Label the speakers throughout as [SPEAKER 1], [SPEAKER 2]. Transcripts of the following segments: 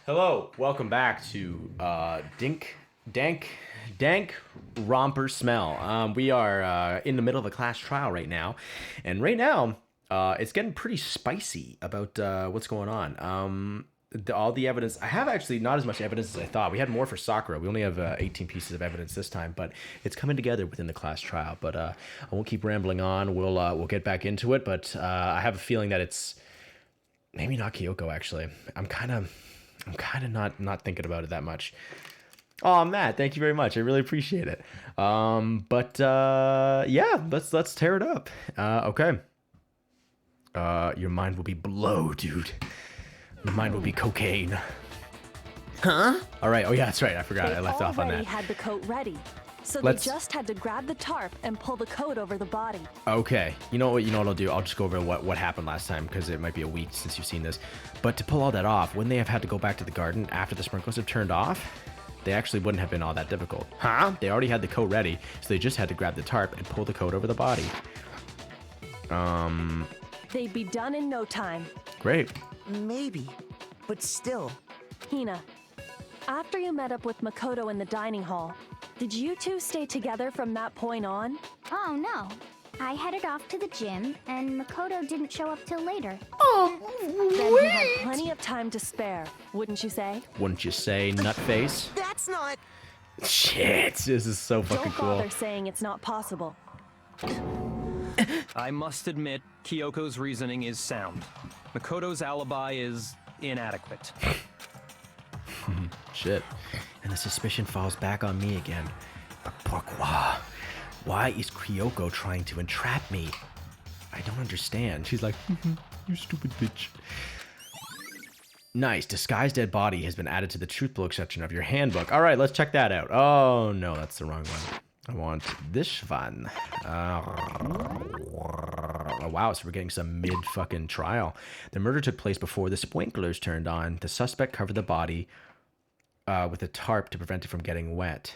[SPEAKER 1] Hello, welcome back to Dank Romper Smell. We are in the middle of a class trial right now, and right now it's getting pretty spicy about what's going on. All the evidence I have actually not as much evidence as I thought. We had more for Sakura. We only have 18 pieces of evidence this time, but it's coming together within the class trial. But I won't keep rambling on. We'll get back into it. But I have a feeling that it's maybe not Kyoko. Actually, I'm kind of not thinking about it that much. Oh, Matt, thank you very much. I really appreciate it. Yeah, let's tear it up. Okay. Your mind will be blow, dude. Your mind will be cocaine.
[SPEAKER 2] Huh?
[SPEAKER 1] All right. Oh yeah, that's right. I forgot.
[SPEAKER 3] They
[SPEAKER 1] I left off on that.
[SPEAKER 3] already had the coat ready, so
[SPEAKER 1] Let's-
[SPEAKER 3] they just had to grab the tarp and pull the coat over the body.
[SPEAKER 1] Okay. You know what I'll do? I'll just go over what happened last time because it might be a week since you've seen this. But to pull all that off, wouldn't they have had to go back to the garden after the sprinklers have turned off? They actually wouldn't have been all that difficult. Huh? They already had the coat ready, so they just had to grab the tarp and pull the coat over the body.
[SPEAKER 3] They'd be done in no time.
[SPEAKER 1] Great.
[SPEAKER 2] Maybe, but still.
[SPEAKER 3] Hina, after you met up with Makoto in the dining hall, did you two stay together from that point on?
[SPEAKER 4] Oh no. I headed off to the gym, and Makoto didn't show up till later.
[SPEAKER 3] Then you had plenty of time to spare, wouldn't you say?
[SPEAKER 1] Wouldn't you say, nutface?
[SPEAKER 2] That's not.
[SPEAKER 1] Shit, this is so fucking
[SPEAKER 3] Don't
[SPEAKER 1] cool.
[SPEAKER 3] bother saying it's not possible.
[SPEAKER 5] I must admit, Kyoko's reasoning is sound. Makoto's alibi is inadequate.
[SPEAKER 1] Shit. And the suspicion falls back on me again. But pourquoi? Why is Kyoko trying to entrap me? I don't understand. She's like, you stupid bitch. Nice. Disguised dead body has been added to the truth book section of your handbook. All right, let's check that out. Oh, no, that's the wrong one. I want this one. Oh, wow, so we're getting some mid-fucking trial. The murder took place before the sprinklers turned on. The suspect covered the body with a tarp to prevent it from getting wet.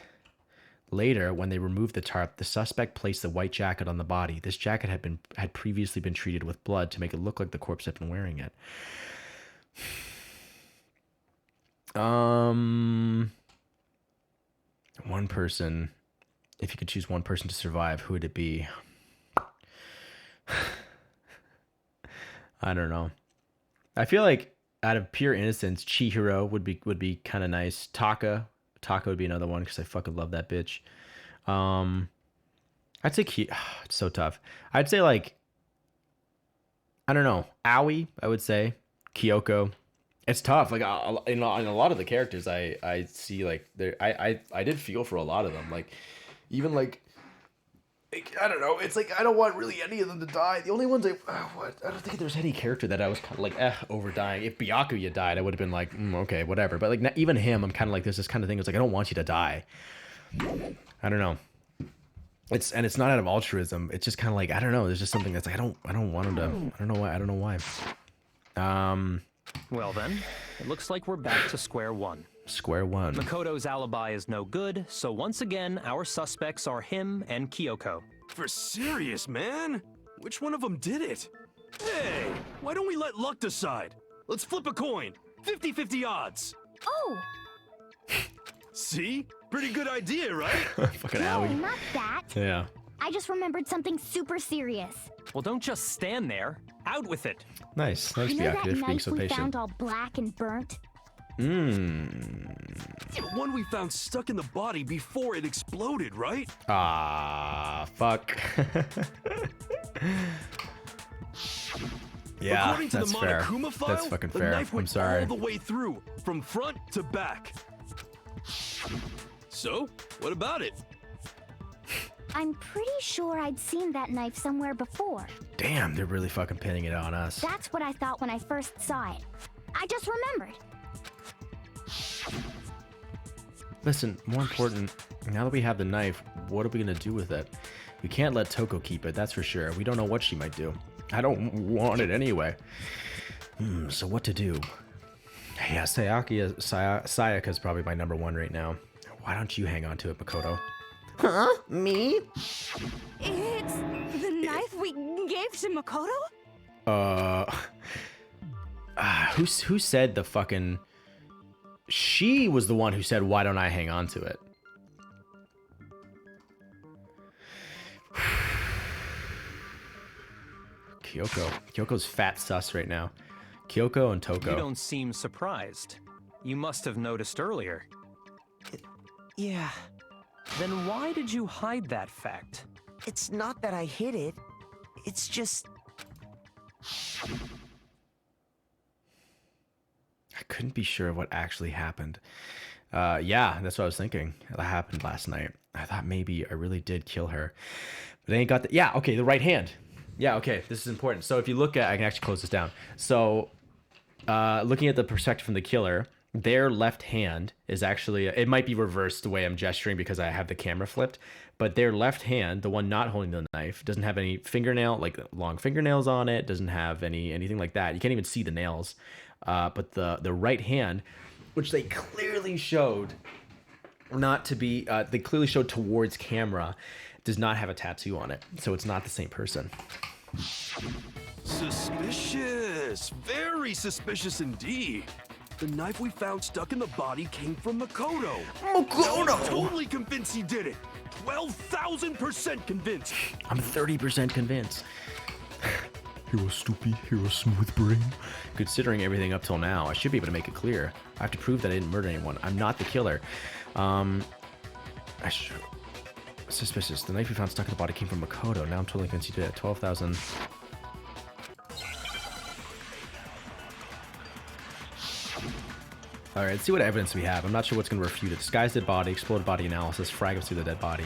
[SPEAKER 1] Later, when they removed the tarp, the suspect placed the white jacket on the body. This jacket had previously been treated with blood to make it look like the corpse had been wearing it. One person. If you could choose one person to survive, who would it be? I don't know. I feel like out of pure innocence, Chihiro would be kind of nice. Taka would be another one because I fucking love that bitch. I'd say it's so tough. I'd say like I don't know, Aoi. I would say Kyoko. It's tough. Like in a lot of the characters, I see like I did feel for a lot of them. Like even like I don't know. It's like I don't want really any of them to die. The only ones I don't think there's any character that I was kind of like over dying. If Byakuya died, I would have been like okay, whatever. But like not, even him, I'm kind of like there's this kind of thing. It's like I don't want you to die. I don't know. It's not out of altruism. It's just kind of like I don't know. There's just something that's like I don't want him to. I don't know why. I don't know why.
[SPEAKER 5] Well then, it looks like we're back to square one.
[SPEAKER 1] Square one.
[SPEAKER 5] Makoto's alibi is no good, so once again, our suspects are him and Kyoko.
[SPEAKER 6] For serious, man? Which one of them did it? Hey, why don't we let luck decide? Let's flip a coin. 50-50 odds.
[SPEAKER 4] Oh,
[SPEAKER 6] See? Pretty good idea, right?
[SPEAKER 1] Fucking
[SPEAKER 4] no,
[SPEAKER 1] Aoi.
[SPEAKER 4] not that.
[SPEAKER 1] Yeah.
[SPEAKER 4] I just remembered something super serious.
[SPEAKER 5] Well, don't just stand there. Out with it.
[SPEAKER 1] Nice. Thanks,
[SPEAKER 4] You know that
[SPEAKER 1] Byakuya, for being
[SPEAKER 4] knife
[SPEAKER 1] so
[SPEAKER 4] we
[SPEAKER 1] patient.
[SPEAKER 4] found all black and burnt?
[SPEAKER 6] The one we found stuck in the body before it exploded, right?
[SPEAKER 1] Ah, fuck. Yeah,
[SPEAKER 6] According to
[SPEAKER 1] that's
[SPEAKER 6] the
[SPEAKER 1] fair.
[SPEAKER 6] Monokuma file,
[SPEAKER 1] That's fucking
[SPEAKER 6] the
[SPEAKER 1] fair.
[SPEAKER 6] knife
[SPEAKER 1] I'm
[SPEAKER 6] went
[SPEAKER 1] sorry.
[SPEAKER 6] all the way through, from front to back. So, what about it?
[SPEAKER 4] I'm pretty sure I'd seen that knife somewhere before.
[SPEAKER 1] Damn, they're really fucking pinning it on us.
[SPEAKER 4] That's what I thought when I first saw it. I just remembered.
[SPEAKER 1] Listen, more important, now that we have the knife, what are we gonna do with it? We can't let Toko keep it, that's for sure. We don't know what she might do. I don't want it anyway. So what to do? Yeah, Sayaka's probably my number one right now. Why don't you hang on to it, Makoto?
[SPEAKER 2] Huh? Me?
[SPEAKER 7] It's the knife we gave to Makoto?
[SPEAKER 1] Who said the fucking she was the one who said, "Why don't I hang on to it?" Kyoko's fat sus right now. Kyoko and Toko.
[SPEAKER 5] You don't seem surprised. You must have noticed earlier.
[SPEAKER 2] Yeah,
[SPEAKER 5] Then why did you hide that fact?
[SPEAKER 2] it's not that I hid it. It's just...
[SPEAKER 1] I couldn't be sure of what actually happened. Yeah, that's what I was thinking. That happened last night. I thought maybe I really did kill her. But I ain't got the... Yeah, okay, the right hand. Yeah, okay, this is important. So if you look at... I can actually close this down. So, looking at the perspective from the killer, their left hand is actually... It might be reversed the way I'm gesturing because I have the camera flipped. But their left hand, the one not holding the knife, doesn't have any fingernail, like long fingernails on it. Doesn't have anything like that. You can't even see the nails. But the right hand, which they clearly showed not to be... they clearly showed towards camera, does not have a tattoo on it. So it's not the same person.
[SPEAKER 6] Suspicious. Very suspicious indeed. The knife we found stuck in the body came from Makoto.
[SPEAKER 1] Makoto!
[SPEAKER 6] I'm totally convinced he did it. 12,000% convinced.
[SPEAKER 1] I'm 30% convinced. Hero stupid, hero smooth brain. Considering everything up till now, I should be able to make it clear. I have to prove that I didn't murder anyone. I'm not the killer. Suspicious. The knife we found stuck in the body came from Makoto. Now I'm totally convinced he did it. 12,000. Alright, let's see what evidence we have. I'm not sure what's going to refute it. Disguised dead body, exploded body analysis, fragments through the dead body.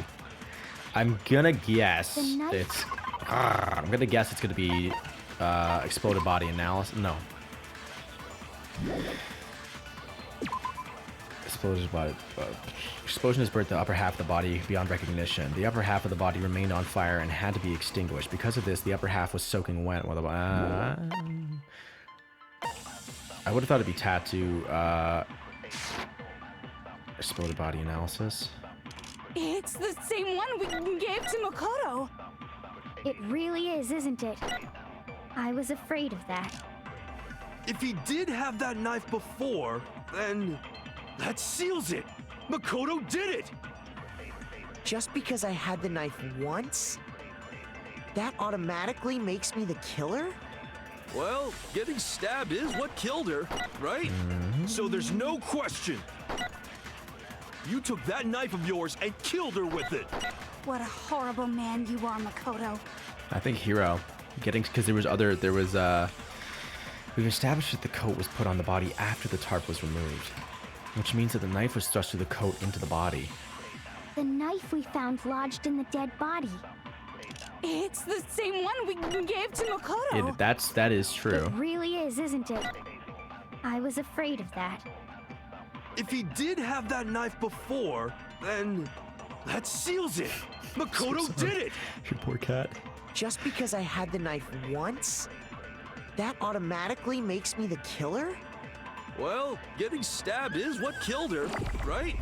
[SPEAKER 1] I'm gonna guess it's... I'm gonna guess it's gonna be exploded body analysis. No. Explosion has burnt the upper half of the body beyond recognition. The upper half of the body remained on fire and had to be extinguished. Because of this, the upper half was soaking wet. While the I would have thought it'd be tattoo. Exploded body analysis.
[SPEAKER 7] It's the same one we gave to Makoto.
[SPEAKER 4] It really is, isn't it? I was afraid of that.
[SPEAKER 6] If he did have that knife before, then that seals it. Makoto did it.
[SPEAKER 2] Just because I had the knife once, that automatically makes me the killer?
[SPEAKER 6] Well, getting stabbed is what killed her, right? So there's no question. You took that knife of yours and killed her with it.
[SPEAKER 7] What a horrible man you are, Makoto.
[SPEAKER 1] I think Hero. Because we've established that the coat was put on the body after the tarp was removed, which means that the knife was thrust through the coat into the body.
[SPEAKER 4] The knife we found lodged in the dead body.
[SPEAKER 7] It's the same one we gave to Makoto.
[SPEAKER 1] That is true.
[SPEAKER 4] It really is, isn't it? I was afraid of that.
[SPEAKER 6] If he did have that knife before, then that seals it. Makoto did it.
[SPEAKER 1] Your poor cat.
[SPEAKER 2] Just because I had the knife once, that automatically makes me the killer?
[SPEAKER 6] Well, getting stabbed is what killed her, right?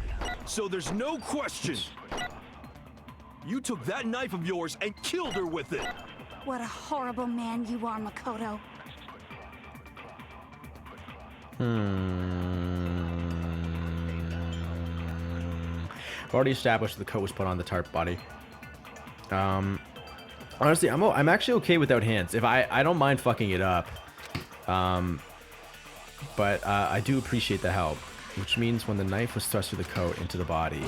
[SPEAKER 6] So there's no question. You took that knife of yours and killed her with it.
[SPEAKER 7] What a horrible man you are, Makoto.
[SPEAKER 1] I've already established the coat was put on the tarp body. Honestly, I'm actually okay without hands. If I don't mind fucking it up. But I do appreciate the help. Which means when the knife was thrust through the coat into the body.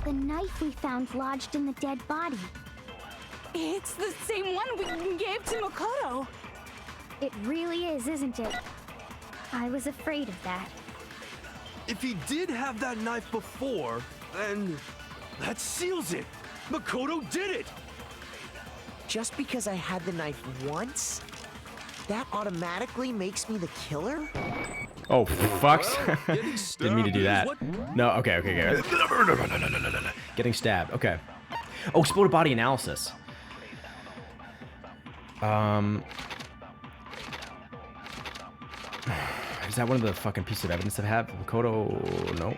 [SPEAKER 4] The knife we found lodged in the dead body.
[SPEAKER 7] It's the same one we gave to Makoto.
[SPEAKER 4] It really is, isn't it? I was afraid of that.
[SPEAKER 6] If he did have that knife before, then that seals it. Makoto did it.
[SPEAKER 2] Just because I had the knife once, that automatically makes me the killer?
[SPEAKER 1] Oh, fucks.
[SPEAKER 6] Getting
[SPEAKER 1] Didn't mean to do that.
[SPEAKER 6] stabbed is what-
[SPEAKER 1] No, okay. Getting stabbed, okay. Oh, exploded body analysis. Is that one of the fucking pieces of evidence that I have? Makoto, no.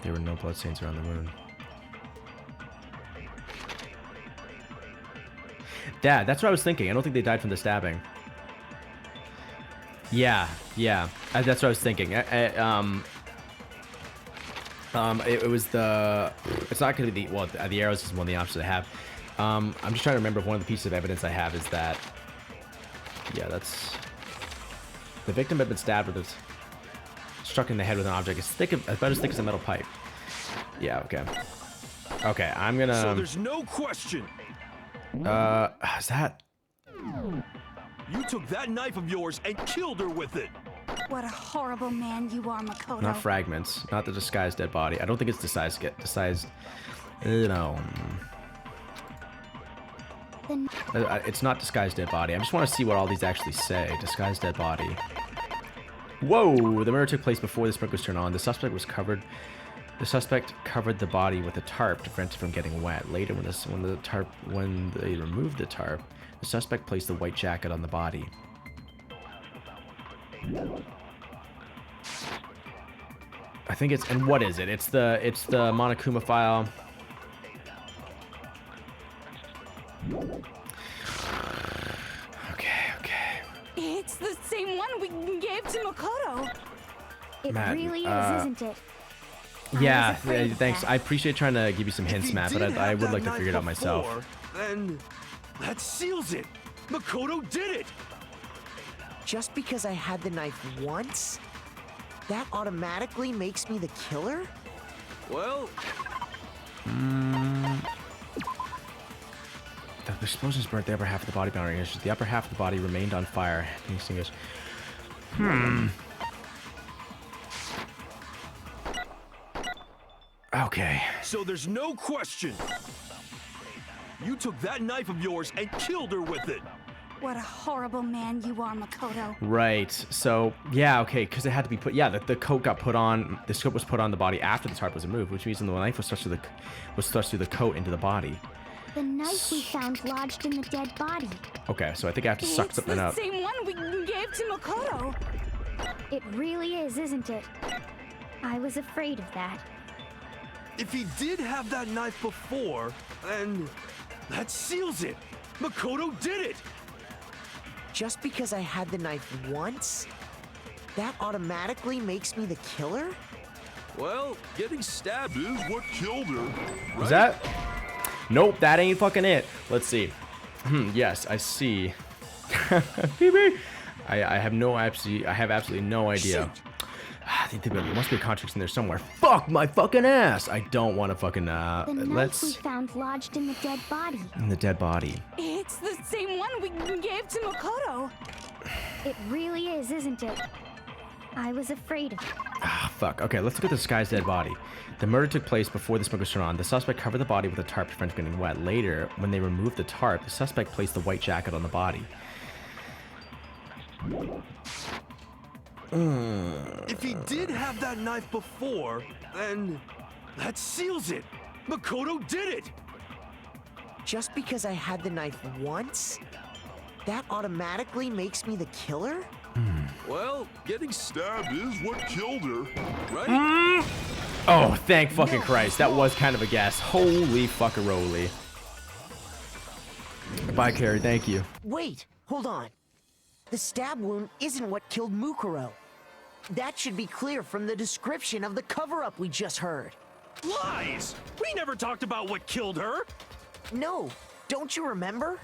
[SPEAKER 1] There were no bloodstains around the wound. Dad, that's what I was thinking. I don't think they died from the stabbing. Yeah, yeah. That's what I was thinking. It was the. It's not going to be the. Well, the arrows is one of the options I have. I'm just trying to remember if one of the pieces of evidence I have is that. Yeah, that's. The victim had been stabbed with it. Struck in the head with an object. It's thick, about as thick as a metal pipe. Yeah. Okay. Okay. I'm gonna.
[SPEAKER 6] So there's no question.
[SPEAKER 1] Is that?
[SPEAKER 6] You took that knife of yours and killed her with it.
[SPEAKER 7] What a horrible man you are, Makoto.
[SPEAKER 1] Not fragments. Not the disguised dead body. I don't think it's disguised. No. It's not disguised dead body. I just want to see what all these actually say. Disguised dead body. Whoa! The murder took place before the sprinklers turned on. The suspect was covered. The suspect covered the body with a tarp to prevent it from getting wet. Later, when they removed the tarp, the suspect placed the white jacket on the body. I think it's, and what is it? It's the Monokuma file. Okay.
[SPEAKER 7] It's the same one we gave to Makoto.
[SPEAKER 4] It
[SPEAKER 1] Matt,
[SPEAKER 4] really is, isn't it? I
[SPEAKER 1] Yeah,
[SPEAKER 4] was afraid of
[SPEAKER 1] thanks.
[SPEAKER 4] that.
[SPEAKER 1] I appreciate trying to give you some hints, Matt, but I would like to figure it out myself.
[SPEAKER 6] Then that seals it. Makoto did it.
[SPEAKER 2] Just because I had the knife once, that automatically makes me the killer?
[SPEAKER 6] Well,
[SPEAKER 1] The explosions burnt the upper half of the body boundary issues. The upper half of the body remained on fire. Okay.
[SPEAKER 6] so there's no question. You took that knife of yours and killed her with it.
[SPEAKER 7] What a horrible man you are, Makoto.
[SPEAKER 1] Right. So, yeah, okay, because it had to be put... Yeah, the coat got put on... The scope was put on the body after the tarp was removed, which means the knife was thrust through the coat into the body.
[SPEAKER 4] The knife we found lodged in the dead body.
[SPEAKER 1] Okay, so I think I have to suck
[SPEAKER 7] It's
[SPEAKER 1] something
[SPEAKER 7] the
[SPEAKER 1] up.
[SPEAKER 7] same one we gave to Makoto.
[SPEAKER 4] It really is, isn't it? I was afraid of that.
[SPEAKER 6] If he did have that knife before, then that seals it. Makoto did it.
[SPEAKER 2] Just because I had the knife once, that automatically makes me the killer?
[SPEAKER 6] Well, getting stabbed is what killed her. Right?
[SPEAKER 1] Is that? Nope, that ain't fucking it. Let's see. Yes, I see. BB. I have absolutely no idea. I think there must be a contradiction there somewhere. Fuck my fucking ass! I don't want to fucking
[SPEAKER 4] The knife we found lodged in the dead body.
[SPEAKER 1] in the dead body.
[SPEAKER 7] It's the same one we gave to Makoto.
[SPEAKER 4] It really is, isn't it? I was afraid of it.
[SPEAKER 1] Ah, fuck. Okay, let's look at this guy's dead body. The murder took place before the sprinklers turned on. The suspect covered the body with a tarp to prevent it from getting wet. Later, when they removed the tarp, the suspect placed the white jacket on the body.
[SPEAKER 6] If he did have that knife before, then that seals it. Makoto did it.
[SPEAKER 2] Just because I had the knife once, that automatically makes me the killer?
[SPEAKER 6] Well, getting stabbed is what killed her, right?
[SPEAKER 1] Oh, thank fucking Christ. That was kind of a guess. Holy fuckaroli. Bye, Carrie. Thank you.
[SPEAKER 2] Wait, hold on. The stab wound isn't what killed Mukuro. That should be clear from the description of the cover-up we just heard.
[SPEAKER 6] Lies! We never talked about what killed her.
[SPEAKER 2] No, don't you remember?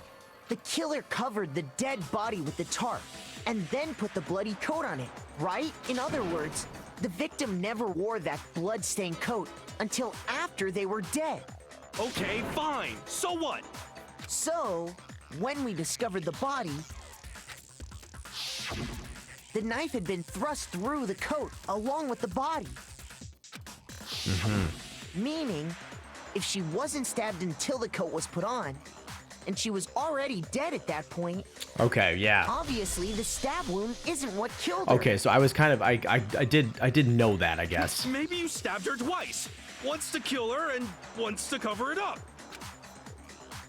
[SPEAKER 2] The killer covered the dead body with the tarp and then put the bloody coat on it, right? In other words, the victim never wore that blood-stained coat until after they were dead.
[SPEAKER 6] Okay, fine. So what?
[SPEAKER 2] So, when we discovered the body, the knife had been thrust through the coat along with the body. Meaning, if she wasn't stabbed until the coat was put on, and she was already dead at that point,
[SPEAKER 1] Okay, yeah.
[SPEAKER 2] obviously the stab wound isn't what killed her.
[SPEAKER 1] Okay, so I was kind of... I did know that, I guess.
[SPEAKER 6] Maybe you stabbed her twice. Once to kill her and once to cover it up.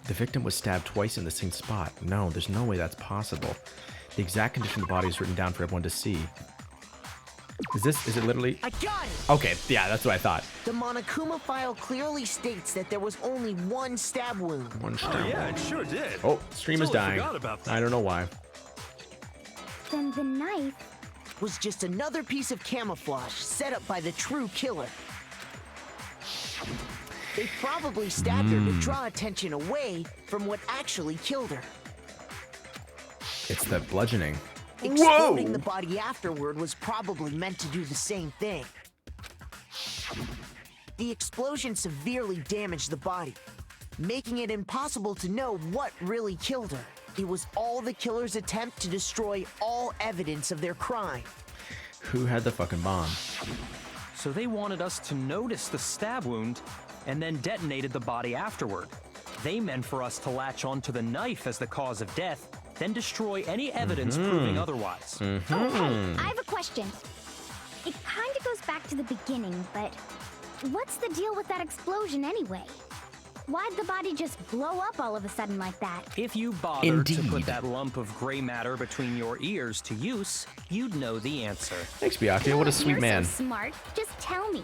[SPEAKER 1] The victim was stabbed twice in the same spot. No, there's no way that's possible. The exact condition of the body is written down for everyone to see. Is it literally...
[SPEAKER 2] I got it!
[SPEAKER 1] Okay, yeah, that's what I thought.
[SPEAKER 2] The Monokuma file clearly states that there was only one stab wound.
[SPEAKER 1] One
[SPEAKER 6] Oh,
[SPEAKER 1] stab.
[SPEAKER 6] yeah, it sure did.
[SPEAKER 1] Oh, stream is
[SPEAKER 6] Totally
[SPEAKER 1] dying.
[SPEAKER 6] forgot about that.
[SPEAKER 1] I don't know why.
[SPEAKER 4] Then the knife...
[SPEAKER 2] was just another piece of camouflage set up by the true killer. They probably stabbed her to draw attention away from what actually killed her.
[SPEAKER 1] It's the bludgeoning.
[SPEAKER 2] Exploding the body afterward was probably meant to do the same thing. The explosion severely damaged the body, making it impossible to know what really killed her. It was all the killer's attempt to destroy all evidence of their crime.
[SPEAKER 1] Who had the fucking bomb?
[SPEAKER 5] So they wanted us to notice the stab wound and then detonated the body afterward. They meant for us to latch onto the knife as the cause of death, then destroy any evidence proving otherwise.
[SPEAKER 4] Oh, hey, I have a question. It kind of goes back to the beginning, but what's the deal with that explosion anyway? Why'd the body just blow up all of a sudden like that?
[SPEAKER 5] If you bothered to
[SPEAKER 1] Indeed.
[SPEAKER 5] put that lump of gray matter between your ears to use, you'd know the answer.
[SPEAKER 1] Thanks, Byakuya. What a sweet
[SPEAKER 4] You're
[SPEAKER 1] man.
[SPEAKER 4] so smart. Just tell me.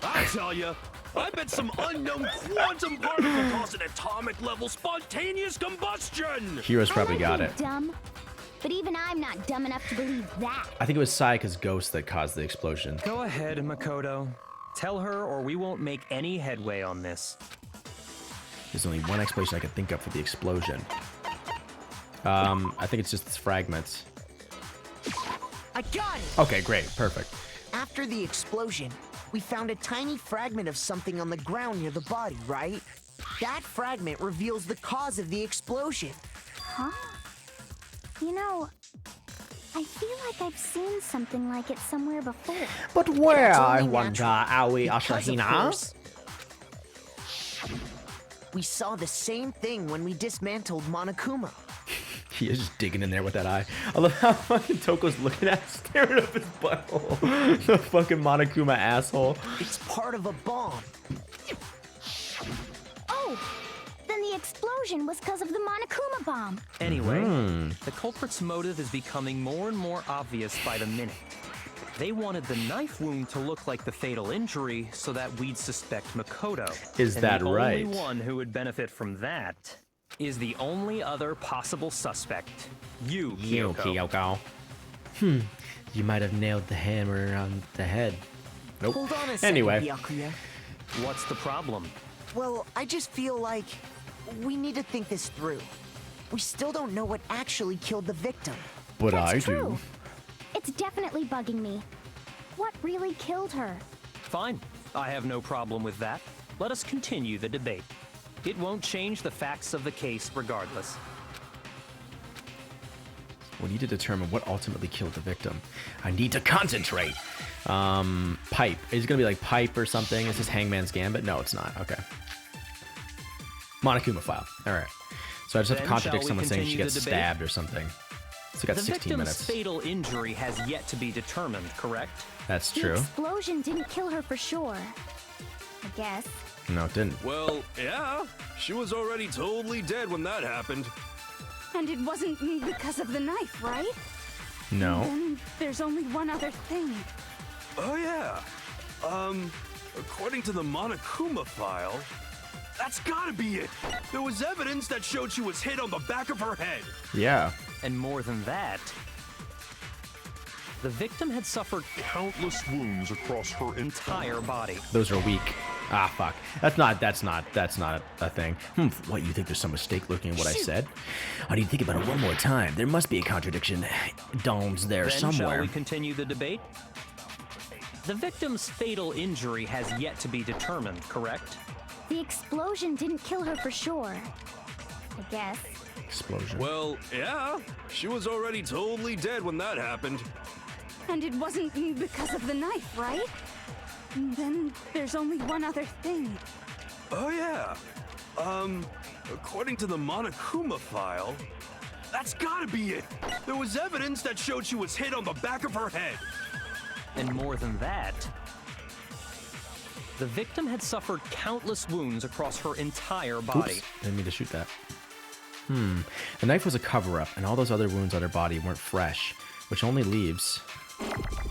[SPEAKER 6] I tell ya, I bet some unknown quantum particle caused an atomic level spontaneous combustion.
[SPEAKER 1] Heroes probably
[SPEAKER 4] I might
[SPEAKER 1] got
[SPEAKER 4] be
[SPEAKER 1] it.
[SPEAKER 4] dumb, but even I'm not dumb enough to believe that.
[SPEAKER 1] I think it was Sayaka's ghost that caused the explosion.
[SPEAKER 5] Go ahead, Makoto. Tell her or we won't make any headway on this.
[SPEAKER 1] There's only one explanation I can think of for the explosion. I think it's just its fragments.
[SPEAKER 2] I got it!
[SPEAKER 1] Okay, great. Perfect.
[SPEAKER 2] After the explosion, we found a tiny fragment of something on the ground near the body, right? That fragment reveals the cause of the explosion.
[SPEAKER 4] Huh? You know, I feel like I've seen something like it somewhere before.
[SPEAKER 1] But where,
[SPEAKER 2] It's
[SPEAKER 1] I
[SPEAKER 2] only
[SPEAKER 1] wonder,
[SPEAKER 2] natural,
[SPEAKER 1] are we,
[SPEAKER 2] because, of
[SPEAKER 1] Asahina?
[SPEAKER 2] course, we saw the same thing when we dismantled Monokuma.
[SPEAKER 1] He is just digging in there with that eye. I love how fucking Toko's looking at, staring up his butthole. The fucking Monokuma asshole.
[SPEAKER 2] It's part of a bomb.
[SPEAKER 4] Oh, then the explosion was because of the Monokuma bomb.
[SPEAKER 5] Anyway, the culprit's motive is becoming more and more obvious by the minute. They wanted the knife wound to look like the fatal injury so that we'd suspect Makoto.
[SPEAKER 1] Is that
[SPEAKER 5] the
[SPEAKER 1] right?
[SPEAKER 5] only one who would benefit from that is the only other possible suspect. You, Kyoko.
[SPEAKER 1] Kyoko. You might have nailed the hammer on the head. Nope.
[SPEAKER 2] Hold on a second,
[SPEAKER 1] Anyway.
[SPEAKER 2] Byakuya.
[SPEAKER 5] What's the problem?
[SPEAKER 2] Well, I just feel like we need to think this through. We still don't know what actually killed the victim.
[SPEAKER 1] But
[SPEAKER 4] That's
[SPEAKER 1] I
[SPEAKER 4] true.
[SPEAKER 1] do.
[SPEAKER 4] It's definitely bugging me. What really killed her?
[SPEAKER 5] Fine. I have no problem with that. Let us continue the debate. It won't change the facts of the case regardless.
[SPEAKER 1] We need to determine what ultimately killed the victim. I need to concentrate. Pipe. Is it gonna be like Pipe or something? Is this Hangman's Gambit? No, it's not. Okay. Monokuma file. All right. So I just have to
[SPEAKER 5] Then
[SPEAKER 1] contradict
[SPEAKER 5] shall we
[SPEAKER 1] someone saying she
[SPEAKER 5] continue
[SPEAKER 1] gets
[SPEAKER 5] the debate?
[SPEAKER 1] stabbed or something. So we got
[SPEAKER 5] The
[SPEAKER 1] 16
[SPEAKER 5] victim's
[SPEAKER 1] minutes.
[SPEAKER 5] fatal injury has yet to be determined, correct?
[SPEAKER 1] That's
[SPEAKER 4] The
[SPEAKER 1] true.
[SPEAKER 4] explosion didn't kill her for sure. I guess.
[SPEAKER 1] No, it didn't.
[SPEAKER 6] Well, yeah, she was already totally dead when that happened.
[SPEAKER 7] And it wasn't because of the knife, right?
[SPEAKER 1] No.
[SPEAKER 7] Then there's only one other thing.
[SPEAKER 6] Oh yeah. According to the Monokuma file, that's gotta be it. There was evidence that showed she was hit on the back of her head.
[SPEAKER 1] Yeah.
[SPEAKER 5] And more than that, the victim had suffered
[SPEAKER 8] Countless wounds across her
[SPEAKER 5] entire body.
[SPEAKER 1] Those are weak. Ah, fuck. That's not a thing. What, you think there's some mistake looking at what I said? I need to think about it one more time. There must be a contradiction. Dawn's there
[SPEAKER 5] Then shall
[SPEAKER 1] somewhere.
[SPEAKER 5] we continue the debate? The victim's fatal injury has yet to be determined, correct?
[SPEAKER 4] The explosion didn't kill her for sure. I guess.
[SPEAKER 1] Explosion.
[SPEAKER 6] Well, yeah, she was already totally dead when that happened.
[SPEAKER 7] And it wasn't because of the knife, right? Then there's only one other thing.
[SPEAKER 6] Oh yeah. According to the Monokuma file, that's gotta be it. There was evidence that showed she was hit on the back of her head.
[SPEAKER 5] And more than that, the victim had suffered countless wounds across her entire body.
[SPEAKER 1] Oops, didn't mean to shoot that. The knife was a cover-up, and all those other wounds on her body weren't fresh, which only leaves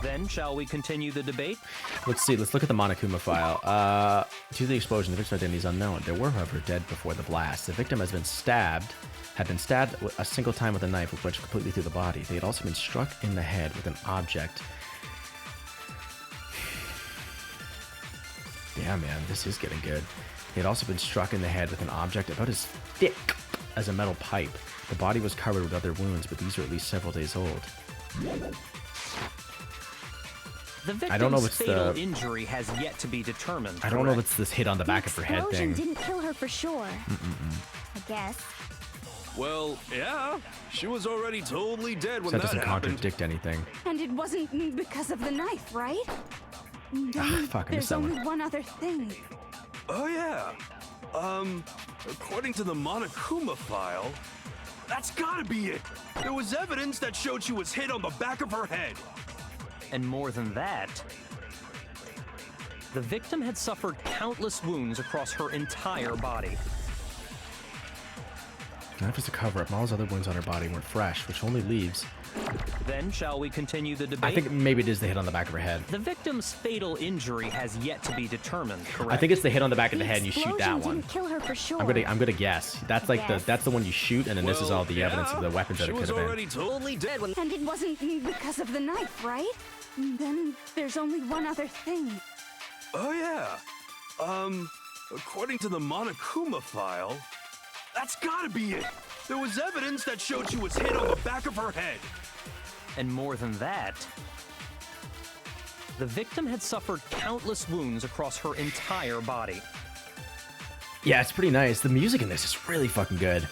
[SPEAKER 5] Then, shall we continue the debate?
[SPEAKER 1] Let's see. Let's look at the Monokuma file. Due to the explosion, the victim's identity is unknown. There were, however, dead before the blast. The victim had been stabbed a single time with a knife, which went completely through the body. They had also been struck in the head with an object. Yeah, man, this is getting good. They had also been struck in the head with an object about as thick as a metal pipe. The body was covered with other wounds, but these were at least several days old.
[SPEAKER 5] The victim's
[SPEAKER 1] I don't know if it's
[SPEAKER 5] fatal injury has yet to be determined.
[SPEAKER 1] I don't know if it's this hit on the back of her head
[SPEAKER 4] explosion
[SPEAKER 1] thing.
[SPEAKER 4] didn't kill her for sure. I guess.
[SPEAKER 6] Well, yeah. She was already totally dead when
[SPEAKER 1] So that
[SPEAKER 6] that
[SPEAKER 1] doesn't
[SPEAKER 6] happened.
[SPEAKER 1] contradict anything.
[SPEAKER 7] And it wasn't because of the knife, right?
[SPEAKER 1] Fuck, I missed
[SPEAKER 7] There's
[SPEAKER 1] that
[SPEAKER 7] only
[SPEAKER 1] one.
[SPEAKER 7] one other thing.
[SPEAKER 6] Oh, yeah. According to the Monokuma file, that's gotta be it. There was evidence that showed she was hit on the back of her head.
[SPEAKER 5] And more than that, the victim had suffered countless wounds across her entire body.
[SPEAKER 1] The knife was a cover-up. All those other wounds on her body weren't fresh, which only leaves...
[SPEAKER 5] Then, shall we continue the debate?
[SPEAKER 1] I think maybe it is the hit on the back of her head.
[SPEAKER 5] The victim's fatal injury has yet to be determined, correct?
[SPEAKER 1] I think it's the hit on the back of the head and you shoot
[SPEAKER 4] explosion
[SPEAKER 1] that one.
[SPEAKER 4] didn't kill her for sure.
[SPEAKER 1] I'm gonna guess. That's like
[SPEAKER 4] Guess.
[SPEAKER 1] that's the one you shoot, and then this is all the evidence of the weapons that
[SPEAKER 6] she
[SPEAKER 1] it could
[SPEAKER 6] was
[SPEAKER 1] have been.
[SPEAKER 6] already totally dead when...
[SPEAKER 7] And it wasn't because of the knife, right? Then there's only one other thing.
[SPEAKER 6] Oh, yeah. According to the Monokuma file, that's gotta be it. There was evidence that showed she was hit on the back of her head.
[SPEAKER 5] And more than that, the victim had suffered countless wounds across her entire body.
[SPEAKER 1] Yeah, it's pretty nice. The music in this is really fucking good.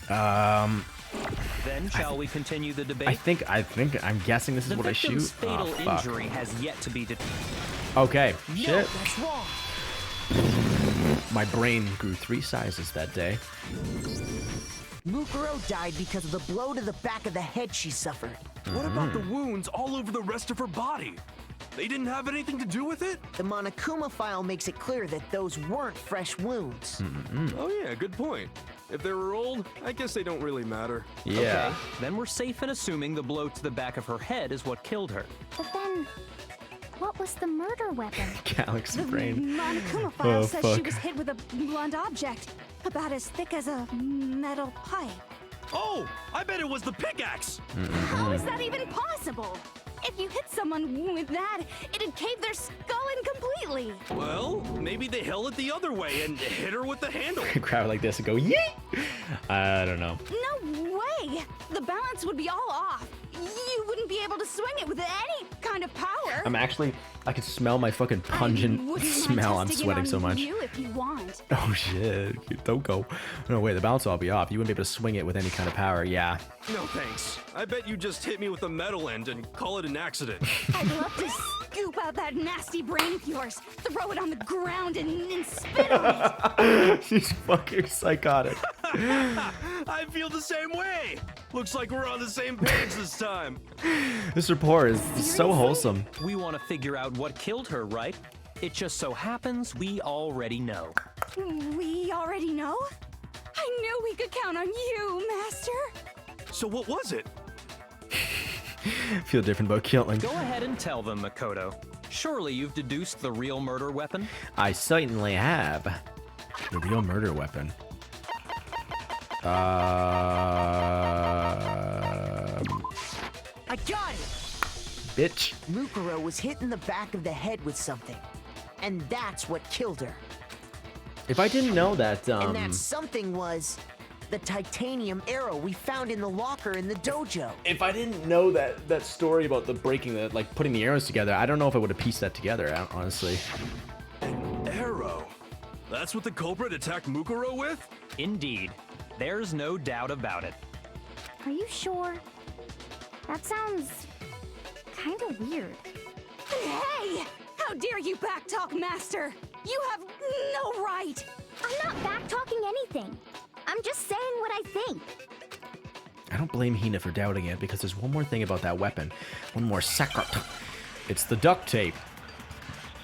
[SPEAKER 5] Then, shall we continue the debate?
[SPEAKER 1] I'm guessing this is
[SPEAKER 5] The
[SPEAKER 1] what I
[SPEAKER 5] victim's
[SPEAKER 1] shoot.
[SPEAKER 5] fatal
[SPEAKER 1] Oh, fuck.
[SPEAKER 5] injury has yet to be determined.
[SPEAKER 1] Okay,
[SPEAKER 2] No,
[SPEAKER 1] shit.
[SPEAKER 2] that's wrong.
[SPEAKER 1] My brain grew 3 sizes that day.
[SPEAKER 2] Mukuro died because of the blow to the back of the head she suffered.
[SPEAKER 6] What about the wounds all over the rest of her body? They didn't have anything to do with it?
[SPEAKER 2] The Monokuma file makes it clear that those weren't fresh wounds.
[SPEAKER 6] Oh yeah, good point. If they were old, I guess they don't really matter.
[SPEAKER 1] Yeah.
[SPEAKER 5] Okay, then we're safe in assuming the blow to the back of her head is what killed her.
[SPEAKER 4] But then, what was the murder weapon?
[SPEAKER 1] Galaxy
[SPEAKER 7] The
[SPEAKER 1] brain.
[SPEAKER 7] Monokuma file
[SPEAKER 1] Oh,
[SPEAKER 7] says she
[SPEAKER 1] fuck.
[SPEAKER 7] was hit with a blunt object, about as thick as a metal pipe.
[SPEAKER 6] Oh, I bet it was the pickaxe!
[SPEAKER 7] How is that even possible? If you hit someone with that, it'd cave their skull in completely.
[SPEAKER 6] Well, maybe they held it the other way and hit her with the handle.
[SPEAKER 1] Grab it like this and go, yeet! I don't know.
[SPEAKER 7] No way! The balance would be all off. You wouldn't be able to swing it with any kind of power.
[SPEAKER 1] I can smell my fucking
[SPEAKER 7] I
[SPEAKER 1] pungent
[SPEAKER 7] wouldn't mind
[SPEAKER 1] smell. I'm
[SPEAKER 7] testing it
[SPEAKER 1] sweating
[SPEAKER 7] on
[SPEAKER 1] so much.
[SPEAKER 7] You if you want.
[SPEAKER 1] Oh shit. Don't go. No, wait, the balance will all be off. You wouldn't be able to swing it with any kind of power. Yeah.
[SPEAKER 6] No thanks. I bet you just hit me with a metal end and call it an accident.
[SPEAKER 7] I'd love to scoop out that nasty brain of yours, throw it on the ground, and spit on it.
[SPEAKER 1] She's fucking psychotic.
[SPEAKER 6] I feel the same way. Looks like we're on the same page this time.
[SPEAKER 1] This report is so
[SPEAKER 7] Seriously?
[SPEAKER 1] wholesome.
[SPEAKER 5] We want to figure out what killed her, right? It just so happens we already know.
[SPEAKER 7] We already know? I knew we could count on you, Master.
[SPEAKER 6] So what was it?
[SPEAKER 1] Feel different about killing.
[SPEAKER 5] Go ahead and tell them, Makoto. Surely you've deduced the real murder weapon?
[SPEAKER 1] I certainly have. The real murder weapon.
[SPEAKER 2] I got it!
[SPEAKER 1] Bitch.
[SPEAKER 2] Mukuro was hit in the back of the head with something. And that's what killed her.
[SPEAKER 1] If I didn't know that,
[SPEAKER 2] And that something was the titanium arrow we found in the locker in the dojo.
[SPEAKER 1] if I didn't know that story about the breaking the, like, putting the arrows together, I don't know if I would have pieced that together, honestly.
[SPEAKER 6] Arrow. That's what the culprit attacked Mukuro with?
[SPEAKER 5] Indeed. There's no doubt about it.
[SPEAKER 4] Are you sure? That sounds kind of weird.
[SPEAKER 7] Hey! How dare you backtalk, Master? You have no right!
[SPEAKER 4] I'm not back-talking anything. I'm just saying what I think.
[SPEAKER 1] I don't blame Hina for doubting it, because there's one more thing about that weapon. One more secret. It's the duct tape.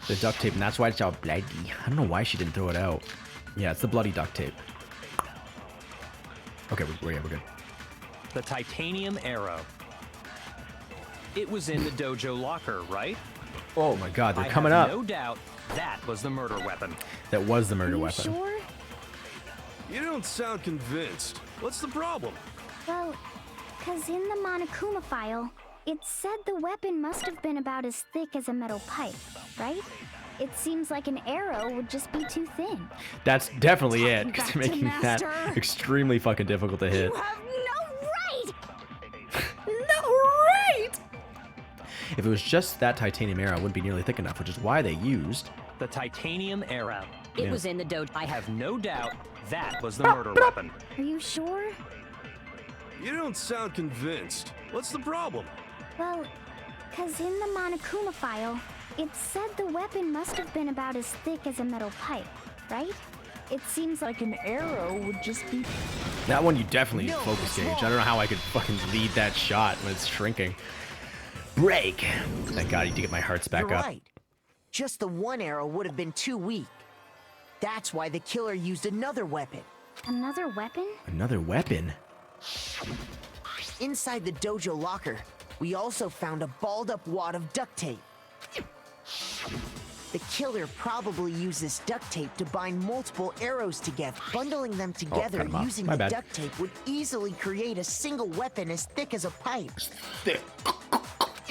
[SPEAKER 1] The duct tape, and that's why it's all bloody. I don't know why she didn't throw it out. Yeah, it's the bloody duct tape. Okay, we're good.
[SPEAKER 5] The titanium arrow. It was in the dojo locker, right?
[SPEAKER 1] Oh my god, they're
[SPEAKER 5] I
[SPEAKER 1] coming
[SPEAKER 5] have
[SPEAKER 1] up.
[SPEAKER 5] no doubt that was the murder weapon.
[SPEAKER 1] That was the
[SPEAKER 3] Are
[SPEAKER 1] murder
[SPEAKER 3] you
[SPEAKER 1] weapon.
[SPEAKER 3] sure?
[SPEAKER 6] You don't sound convinced. What's the problem?
[SPEAKER 4] Well, because in the Monokuma file, it said the weapon must have been about as thick as a metal pipe, right? It seems like an arrow would just be too thin.
[SPEAKER 1] That's definitely it,
[SPEAKER 7] Talking
[SPEAKER 1] because
[SPEAKER 7] back
[SPEAKER 1] they're
[SPEAKER 7] to
[SPEAKER 1] making that
[SPEAKER 7] Master.
[SPEAKER 1] extremely fucking difficult to hit.
[SPEAKER 7] You have no right!
[SPEAKER 1] No right! If it was just that titanium arrow, it wouldn't be nearly thick enough, which is why they used.
[SPEAKER 5] The titanium arrow.
[SPEAKER 9] It
[SPEAKER 1] Yeah.
[SPEAKER 9] was in the dojo.
[SPEAKER 5] I have no doubt that was the murder weapon.
[SPEAKER 4] Are you sure?
[SPEAKER 6] You don't sound convinced. What's the problem?
[SPEAKER 4] Well, because in the Monokuma file, it said the weapon must have been about as thick as a metal pipe, right? It seems like an arrow would just be...
[SPEAKER 1] That one you definitely need
[SPEAKER 2] No,
[SPEAKER 1] focus
[SPEAKER 2] it's
[SPEAKER 1] gauge.
[SPEAKER 2] wrong.
[SPEAKER 1] I don't know how I could fucking lead that shot when it's shrinking. Break! Thank God, I need to get my hearts back
[SPEAKER 2] You're
[SPEAKER 1] up.
[SPEAKER 2] right. Just the one arrow would have been too weak. That's why the killer used another weapon.
[SPEAKER 4] Another weapon?
[SPEAKER 1] Another weapon?
[SPEAKER 2] Inside the dojo locker, we also found a balled-up wad of duct tape. The killer probably used this duct tape to bind multiple arrows together. Bundling them together
[SPEAKER 1] cut 'em off.
[SPEAKER 2] using
[SPEAKER 1] My
[SPEAKER 2] the
[SPEAKER 1] bad.
[SPEAKER 2] duct tape would easily create a single weapon as thick as a pipe.
[SPEAKER 1] Thick.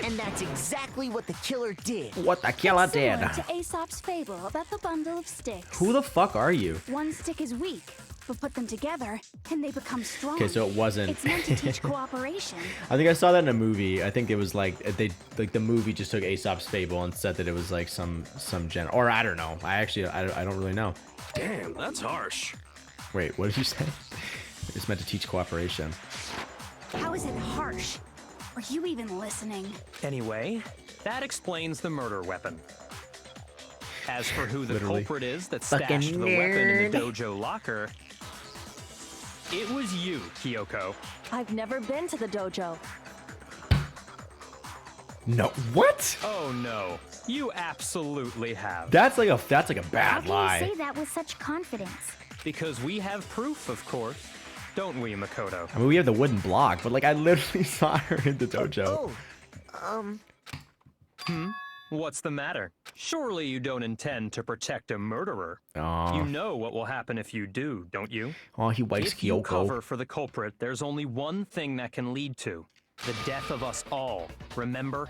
[SPEAKER 2] And that's exactly what the killer did.
[SPEAKER 1] What the killer did?
[SPEAKER 7] Similar to Aesop's fable about the bundle of sticks.
[SPEAKER 1] Who the fuck are you?
[SPEAKER 7] One stick is weak, but put them together and they become strong.
[SPEAKER 1] Okay, so it wasn't.
[SPEAKER 7] It's meant to teach cooperation.
[SPEAKER 1] I think I saw that in a movie. I think it was like the movie just took Aesop's fable and said that it was like some gen, or I don't know. I don't really know.
[SPEAKER 6] Damn, that's harsh.
[SPEAKER 1] Wait, what did you say? It's meant to teach cooperation.
[SPEAKER 7] How is it harsh? Are you even listening?
[SPEAKER 5] Anyway, that explains the murder weapon. As for who the
[SPEAKER 1] Literally.
[SPEAKER 5] culprit is that
[SPEAKER 1] Fucking
[SPEAKER 5] stashed the weapon in the
[SPEAKER 1] nerd.
[SPEAKER 5] dojo locker, it was you, Kyoko.
[SPEAKER 3] I've never been to the dojo.
[SPEAKER 1] No, what?
[SPEAKER 5] Oh no, you absolutely have.
[SPEAKER 1] That's like a
[SPEAKER 4] How
[SPEAKER 1] bad
[SPEAKER 4] can
[SPEAKER 1] lie.
[SPEAKER 4] you say that with such confidence?
[SPEAKER 5] Because we have proof, of course. Don't we, Makoto?
[SPEAKER 1] I mean, we have the wooden block, but like I literally saw her in the dojo.
[SPEAKER 5] What's the matter? Surely you don't intend to protect a murderer.
[SPEAKER 1] Aw.
[SPEAKER 5] You know what will happen if you do, don't you?
[SPEAKER 1] Oh, he wipes
[SPEAKER 5] If you cover
[SPEAKER 1] Kyoko.
[SPEAKER 5] for the culprit, there's only one thing that can lead to the death of us all. Remember?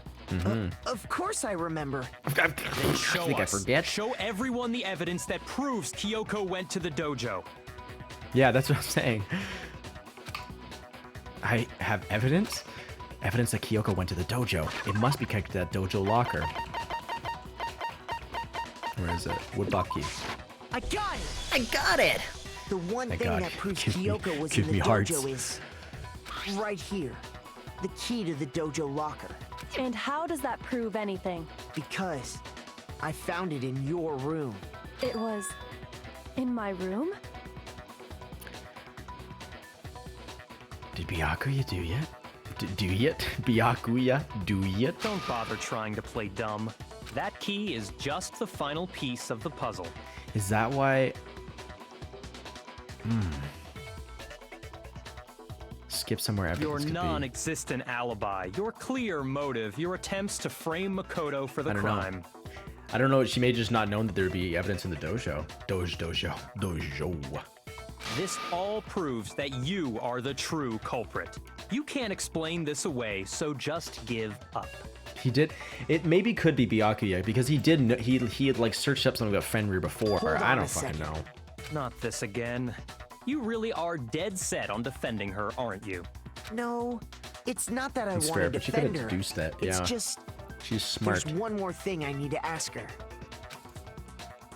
[SPEAKER 2] Of course I remember.
[SPEAKER 5] Then show
[SPEAKER 1] think I
[SPEAKER 5] us.
[SPEAKER 1] forget.
[SPEAKER 5] Show everyone the evidence that proves Kyoko went to the dojo.
[SPEAKER 1] Yeah, that's what I'm saying. I have evidence? Evidence that Kyoko went to the dojo. It must be connected to that dojo locker. Where is it? Woodblock key.
[SPEAKER 2] I got it!
[SPEAKER 1] I got it!
[SPEAKER 2] The one
[SPEAKER 1] Thank
[SPEAKER 2] thing
[SPEAKER 1] God.
[SPEAKER 2] that proves
[SPEAKER 1] Give me-
[SPEAKER 2] Kyoko was
[SPEAKER 1] give
[SPEAKER 2] in
[SPEAKER 1] me
[SPEAKER 2] the
[SPEAKER 1] hearts.
[SPEAKER 2] dojo is right here. The key to the dojo locker.
[SPEAKER 3] And how does that prove anything?
[SPEAKER 2] Because I found it in your room.
[SPEAKER 3] It was in my room?
[SPEAKER 1] Did Byakuya do yet? Do yet? Byakuya do yet?
[SPEAKER 5] Don't bother trying to play dumb. That key is just the final piece of the puzzle.
[SPEAKER 1] Is that why? Skip somewhere
[SPEAKER 5] Your
[SPEAKER 1] evidence could be.
[SPEAKER 5] non-existent alibi, your clear motive, your attempts to frame Makoto for the
[SPEAKER 1] I don't know.
[SPEAKER 5] crime.
[SPEAKER 1] I don't know. She may just not known that there would be evidence in the dojo. Dojo.
[SPEAKER 5] This all proves that you are the true culprit. You can't explain this away, so just give up.
[SPEAKER 1] He did. It maybe could be Byakuya because he did. He had like searched up something about Fenrir before.
[SPEAKER 2] Hold on
[SPEAKER 1] I don't
[SPEAKER 2] a
[SPEAKER 1] fucking
[SPEAKER 2] second.
[SPEAKER 1] know.
[SPEAKER 5] Not this again. You really are dead set on defending her, aren't you?
[SPEAKER 2] No, it's not that I
[SPEAKER 1] It's
[SPEAKER 2] want
[SPEAKER 1] fair,
[SPEAKER 2] to
[SPEAKER 1] but she could have
[SPEAKER 2] defend her.
[SPEAKER 1] deduced that,
[SPEAKER 2] It's
[SPEAKER 1] yeah.
[SPEAKER 2] just
[SPEAKER 1] She's smart.
[SPEAKER 2] there's one more thing I need to ask her.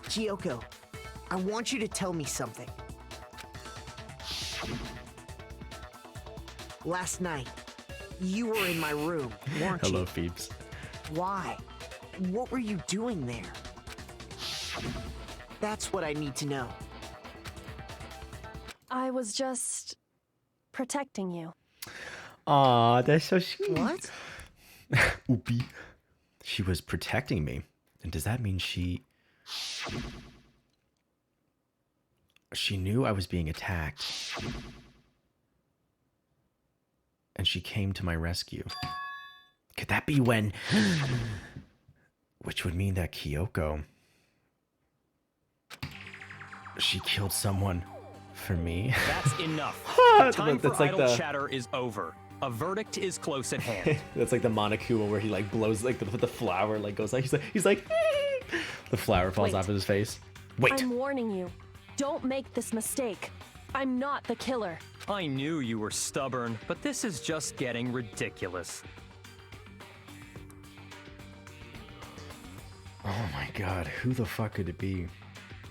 [SPEAKER 2] Kyoko, I want you to tell me something. Last night, you were in my room, weren't
[SPEAKER 1] Hello,
[SPEAKER 2] you?
[SPEAKER 1] Phoebes.
[SPEAKER 2] Why? What were you doing there? That's what I need to know.
[SPEAKER 3] I was just protecting you.
[SPEAKER 1] Aw, that's so sweet.
[SPEAKER 2] What?
[SPEAKER 1] Oopie. She was protecting me. And does that mean she knew I was being attacked? And she came to my rescue. Could that be when? Which would mean that Kyoko, she killed someone for me.
[SPEAKER 5] That's enough. The time for idle chatter is over. A verdict is close at hand.
[SPEAKER 1] That's like the Monokuma where he like blows like the flower like goes like he's like the flower falls off of his face. Wait.
[SPEAKER 3] I'm warning you. Don't make this mistake. I'm not the killer.
[SPEAKER 5] I knew you were stubborn, but this is just getting ridiculous.
[SPEAKER 1] Oh my god, who the fuck could it be?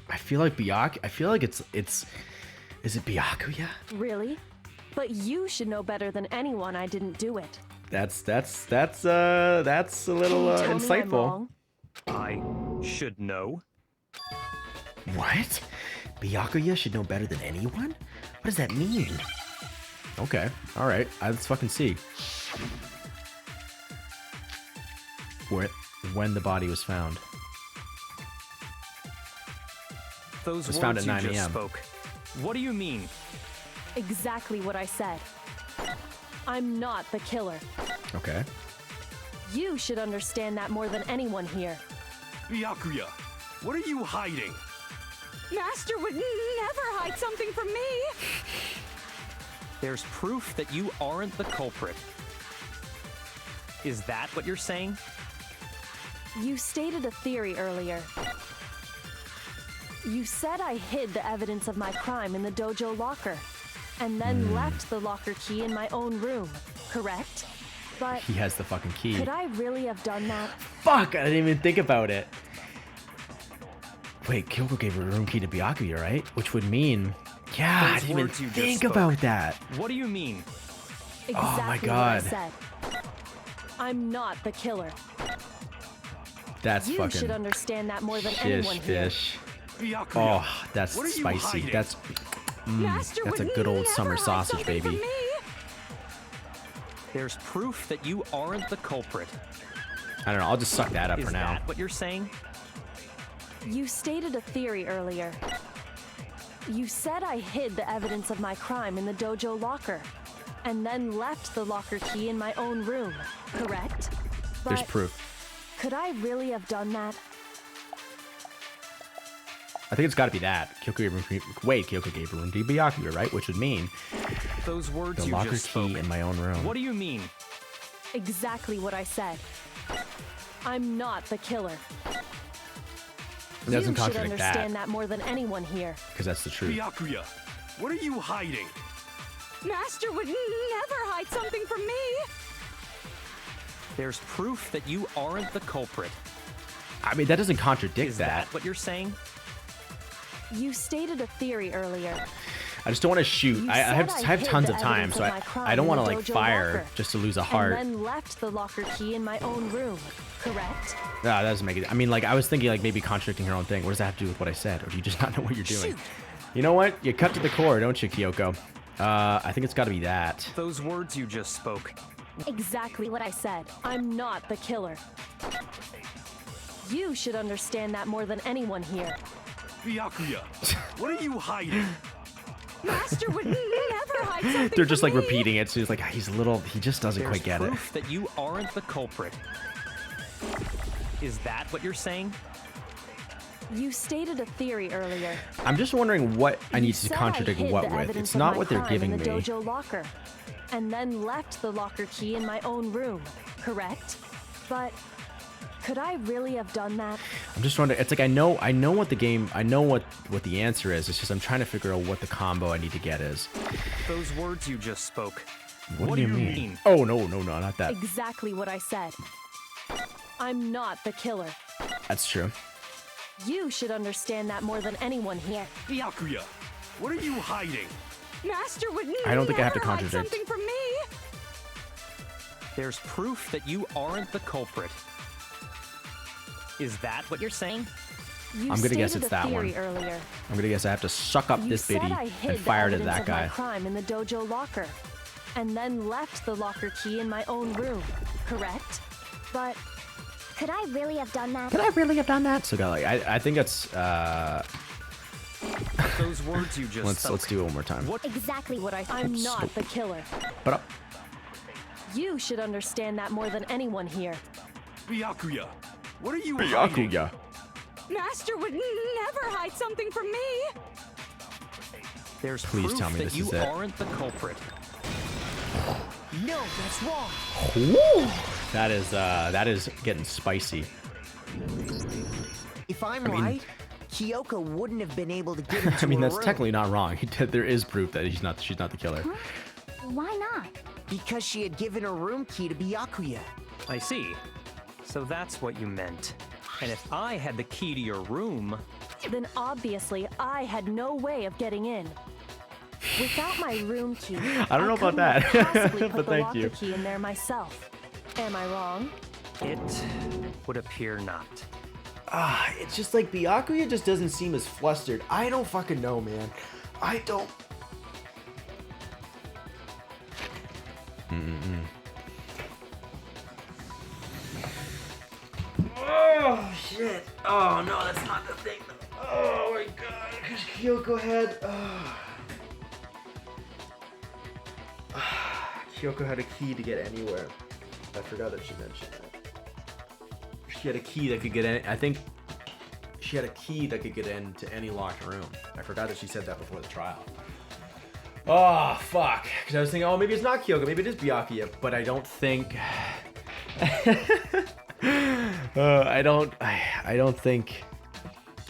[SPEAKER 1] I feel like Byakuya. I feel like it's is it Byakuya?
[SPEAKER 3] Really? But you should know better than anyone I didn't do it.
[SPEAKER 1] That's a little
[SPEAKER 3] Can you tell me I'm
[SPEAKER 1] insightful.
[SPEAKER 3] wrong?
[SPEAKER 5] I should know.
[SPEAKER 1] What? Byakuya should know better than anyone? What does that mean? Okay, all right, let's fucking see. When the body was found.
[SPEAKER 5] Those
[SPEAKER 1] was
[SPEAKER 5] words
[SPEAKER 1] found at
[SPEAKER 5] you
[SPEAKER 1] 9
[SPEAKER 5] just
[SPEAKER 1] a.m.
[SPEAKER 5] spoke. What do you mean?
[SPEAKER 3] Exactly what I said. I'm not the killer.
[SPEAKER 1] Okay.
[SPEAKER 3] You should understand that more than anyone here.
[SPEAKER 6] Byakuya, what are you hiding?
[SPEAKER 7] Master would never hide something from me.
[SPEAKER 5] There's proof that you aren't the culprit. Is that what you're saying?
[SPEAKER 3] You stated a theory earlier. You said I hid the evidence of my crime in the dojo locker, and then left the locker key in my own room, correct? But
[SPEAKER 1] He has the fucking key.
[SPEAKER 3] could I really have done that?
[SPEAKER 1] Fuck, I didn't even think about it. Wait, Kyoko gave her room key to Byakuya, right? Which would mean... Yeah, I
[SPEAKER 5] Those
[SPEAKER 1] didn't even
[SPEAKER 5] words you just
[SPEAKER 1] think
[SPEAKER 5] spoke.
[SPEAKER 1] about that.
[SPEAKER 5] What do you mean?
[SPEAKER 3] Exactly
[SPEAKER 1] my
[SPEAKER 3] what I
[SPEAKER 1] God.
[SPEAKER 3] said. I'm not the killer.
[SPEAKER 1] That's
[SPEAKER 3] You
[SPEAKER 1] fucking
[SPEAKER 3] should understand that more than anyone here.
[SPEAKER 1] fish.
[SPEAKER 6] Byakuya,
[SPEAKER 1] Oh, that's
[SPEAKER 6] what are you
[SPEAKER 1] spicy.
[SPEAKER 6] hiding?
[SPEAKER 1] That's
[SPEAKER 7] Master
[SPEAKER 1] that's a
[SPEAKER 7] would
[SPEAKER 1] good old
[SPEAKER 7] never
[SPEAKER 1] summer
[SPEAKER 7] hide
[SPEAKER 1] sausage,
[SPEAKER 7] something from
[SPEAKER 1] baby.
[SPEAKER 7] me.
[SPEAKER 5] There's proof that you aren't the culprit.
[SPEAKER 1] I don't know. I'll just suck that up
[SPEAKER 5] Is
[SPEAKER 1] for now.
[SPEAKER 5] that what you're saying?
[SPEAKER 3] You stated a theory earlier. You said I hid the evidence of my crime in the dojo locker, and then left the locker key in my own room, correct?
[SPEAKER 1] There's
[SPEAKER 3] But
[SPEAKER 1] proof.
[SPEAKER 3] could I really have done that?
[SPEAKER 1] I think it's got to be that. Kyoko gave her room to Byakuya, right? Which would mean
[SPEAKER 5] Those words
[SPEAKER 1] the
[SPEAKER 5] you
[SPEAKER 1] locker
[SPEAKER 5] just
[SPEAKER 1] key
[SPEAKER 5] spoke.
[SPEAKER 1] in my own room.
[SPEAKER 5] What do you mean?
[SPEAKER 3] Exactly what I said. I'm not the killer.
[SPEAKER 1] It doesn't
[SPEAKER 3] You should
[SPEAKER 1] contradict
[SPEAKER 3] understand
[SPEAKER 1] that
[SPEAKER 3] that more than anyone here.
[SPEAKER 1] because that's the truth.
[SPEAKER 6] Byakuya, what are you hiding?
[SPEAKER 7] Master would never hide something from me.
[SPEAKER 5] There's proof that you aren't the culprit.
[SPEAKER 1] I mean, that doesn't contradict
[SPEAKER 5] Is
[SPEAKER 1] that.
[SPEAKER 5] that what you're saying?
[SPEAKER 3] You stated a theory earlier.
[SPEAKER 1] I just don't want to shoot.
[SPEAKER 3] You
[SPEAKER 1] I
[SPEAKER 3] said
[SPEAKER 1] have
[SPEAKER 3] hid
[SPEAKER 1] tons
[SPEAKER 3] the
[SPEAKER 1] of time,
[SPEAKER 3] evidence
[SPEAKER 1] so
[SPEAKER 3] of my crime
[SPEAKER 1] I don't
[SPEAKER 3] in
[SPEAKER 1] want to
[SPEAKER 3] the
[SPEAKER 1] like
[SPEAKER 3] dojo
[SPEAKER 1] fire
[SPEAKER 3] locker,
[SPEAKER 1] just to lose a heart.
[SPEAKER 3] And then left the locker key in my own room, correct?
[SPEAKER 1] No, that doesn't make it. I mean, like I was thinking like maybe contradicting her own thing. What does that have to do with what I said, or do you just not know what you're doing? You know what? You cut to the core, don't you, Kyoko? I think it's got to be that.
[SPEAKER 5] Those words you just spoke.
[SPEAKER 3] Exactly what I said. I'm not the killer. You should understand that more than anyone here.
[SPEAKER 6] Byakuya, what are you hiding?
[SPEAKER 7] Master would never hide something
[SPEAKER 1] They're just
[SPEAKER 7] from
[SPEAKER 1] like
[SPEAKER 7] me.
[SPEAKER 1] repeating it. So he's like, he's a little. He just doesn't
[SPEAKER 5] There's
[SPEAKER 1] quite get it.
[SPEAKER 5] proof that you aren't the culprit. Is that what you're saying?
[SPEAKER 3] You stated a theory earlier.
[SPEAKER 1] I'm just wondering what I
[SPEAKER 3] You
[SPEAKER 1] need to
[SPEAKER 3] said
[SPEAKER 1] contradict
[SPEAKER 3] I hid
[SPEAKER 1] what
[SPEAKER 3] the
[SPEAKER 1] with.
[SPEAKER 3] evidence
[SPEAKER 1] It's
[SPEAKER 3] of
[SPEAKER 1] not
[SPEAKER 3] my
[SPEAKER 1] what they're
[SPEAKER 3] crime
[SPEAKER 1] giving
[SPEAKER 3] in
[SPEAKER 1] me.
[SPEAKER 3] the dojo locker, and then left the locker key in my own room, correct? But could I really have done that?
[SPEAKER 1] I'm just wondering. It's like I know what the game. I know what the answer is. It's just I'm trying to figure out what the combo I need to get is.
[SPEAKER 5] Those words you just spoke.
[SPEAKER 1] What do you mean?
[SPEAKER 5] mean?
[SPEAKER 1] Oh no, not that.
[SPEAKER 3] Exactly what I said. I'm not the killer.
[SPEAKER 1] That's true.
[SPEAKER 3] You should understand that more than anyone here.
[SPEAKER 6] Byakuya, what are you hiding?
[SPEAKER 7] Master would
[SPEAKER 1] I don't think I have to
[SPEAKER 7] never hide
[SPEAKER 1] contradict.
[SPEAKER 7] something from me.
[SPEAKER 5] There's proof that you aren't the culprit. Is that what you're saying?
[SPEAKER 3] You
[SPEAKER 1] I'm gonna guess
[SPEAKER 3] stated
[SPEAKER 1] it's
[SPEAKER 3] a
[SPEAKER 1] that
[SPEAKER 3] theory
[SPEAKER 1] one.
[SPEAKER 3] earlier.
[SPEAKER 1] I'm gonna guess I have to suck up
[SPEAKER 3] You
[SPEAKER 1] this
[SPEAKER 3] said
[SPEAKER 1] biddy
[SPEAKER 3] I hid
[SPEAKER 1] and
[SPEAKER 3] the
[SPEAKER 1] fire it at
[SPEAKER 3] evidence
[SPEAKER 1] that
[SPEAKER 3] of my
[SPEAKER 1] guy.
[SPEAKER 3] crime in the dojo locker, and then left the locker key in my own room, correct? But
[SPEAKER 4] Could I really have done that?
[SPEAKER 1] Could I really have done that? So got like I think that's
[SPEAKER 5] Those words you just spoke.
[SPEAKER 1] let's do it one more time.
[SPEAKER 5] What?
[SPEAKER 3] exactly what I'm not the killer.
[SPEAKER 1] But
[SPEAKER 3] You should understand that more than anyone here.
[SPEAKER 6] Byakuya, what are you hiding?
[SPEAKER 1] Byakuya.
[SPEAKER 7] Master would never hide something from me.
[SPEAKER 5] There's
[SPEAKER 1] Please
[SPEAKER 5] proof
[SPEAKER 1] tell me
[SPEAKER 5] that
[SPEAKER 1] this
[SPEAKER 5] you
[SPEAKER 1] is it.
[SPEAKER 5] aren't the culprit.
[SPEAKER 2] No, that's wrong.
[SPEAKER 1] That is getting spicy.
[SPEAKER 2] If I'm
[SPEAKER 1] mean-
[SPEAKER 2] right, Kyoko wouldn't have been able to get into
[SPEAKER 1] I mean,
[SPEAKER 2] her
[SPEAKER 1] that's
[SPEAKER 2] room
[SPEAKER 1] technically not wrong. There is proof that she's not the killer.
[SPEAKER 4] Why not?
[SPEAKER 2] because she had given her room key to Byakuya.
[SPEAKER 5] I see. So that's what you meant. And if I had the key to your room,
[SPEAKER 3] Then obviously I had no way of getting in. Without my room key,
[SPEAKER 1] I don't know about
[SPEAKER 3] couldn't
[SPEAKER 1] that,
[SPEAKER 3] have possibly put
[SPEAKER 1] but
[SPEAKER 3] the
[SPEAKER 1] thank
[SPEAKER 3] locker
[SPEAKER 1] you.
[SPEAKER 3] key in there myself. Am I wrong?
[SPEAKER 5] it would appear not.
[SPEAKER 1] It's just like Byakuya just doesn't seem as flustered. I don't fucking know, man. I don't. Oh shit! Oh no, that's not the thing. Oh my god, because Kyoko had. Kyoko had a key to get anywhere. I forgot that she mentioned that. She had a key that could get in. I think she had a key that could get into any locked room. I forgot that she said that before the trial. Oh fuck! Because I was thinking, oh, maybe it's not Kyoko, maybe it is Byakuya, but I don't think. I don't think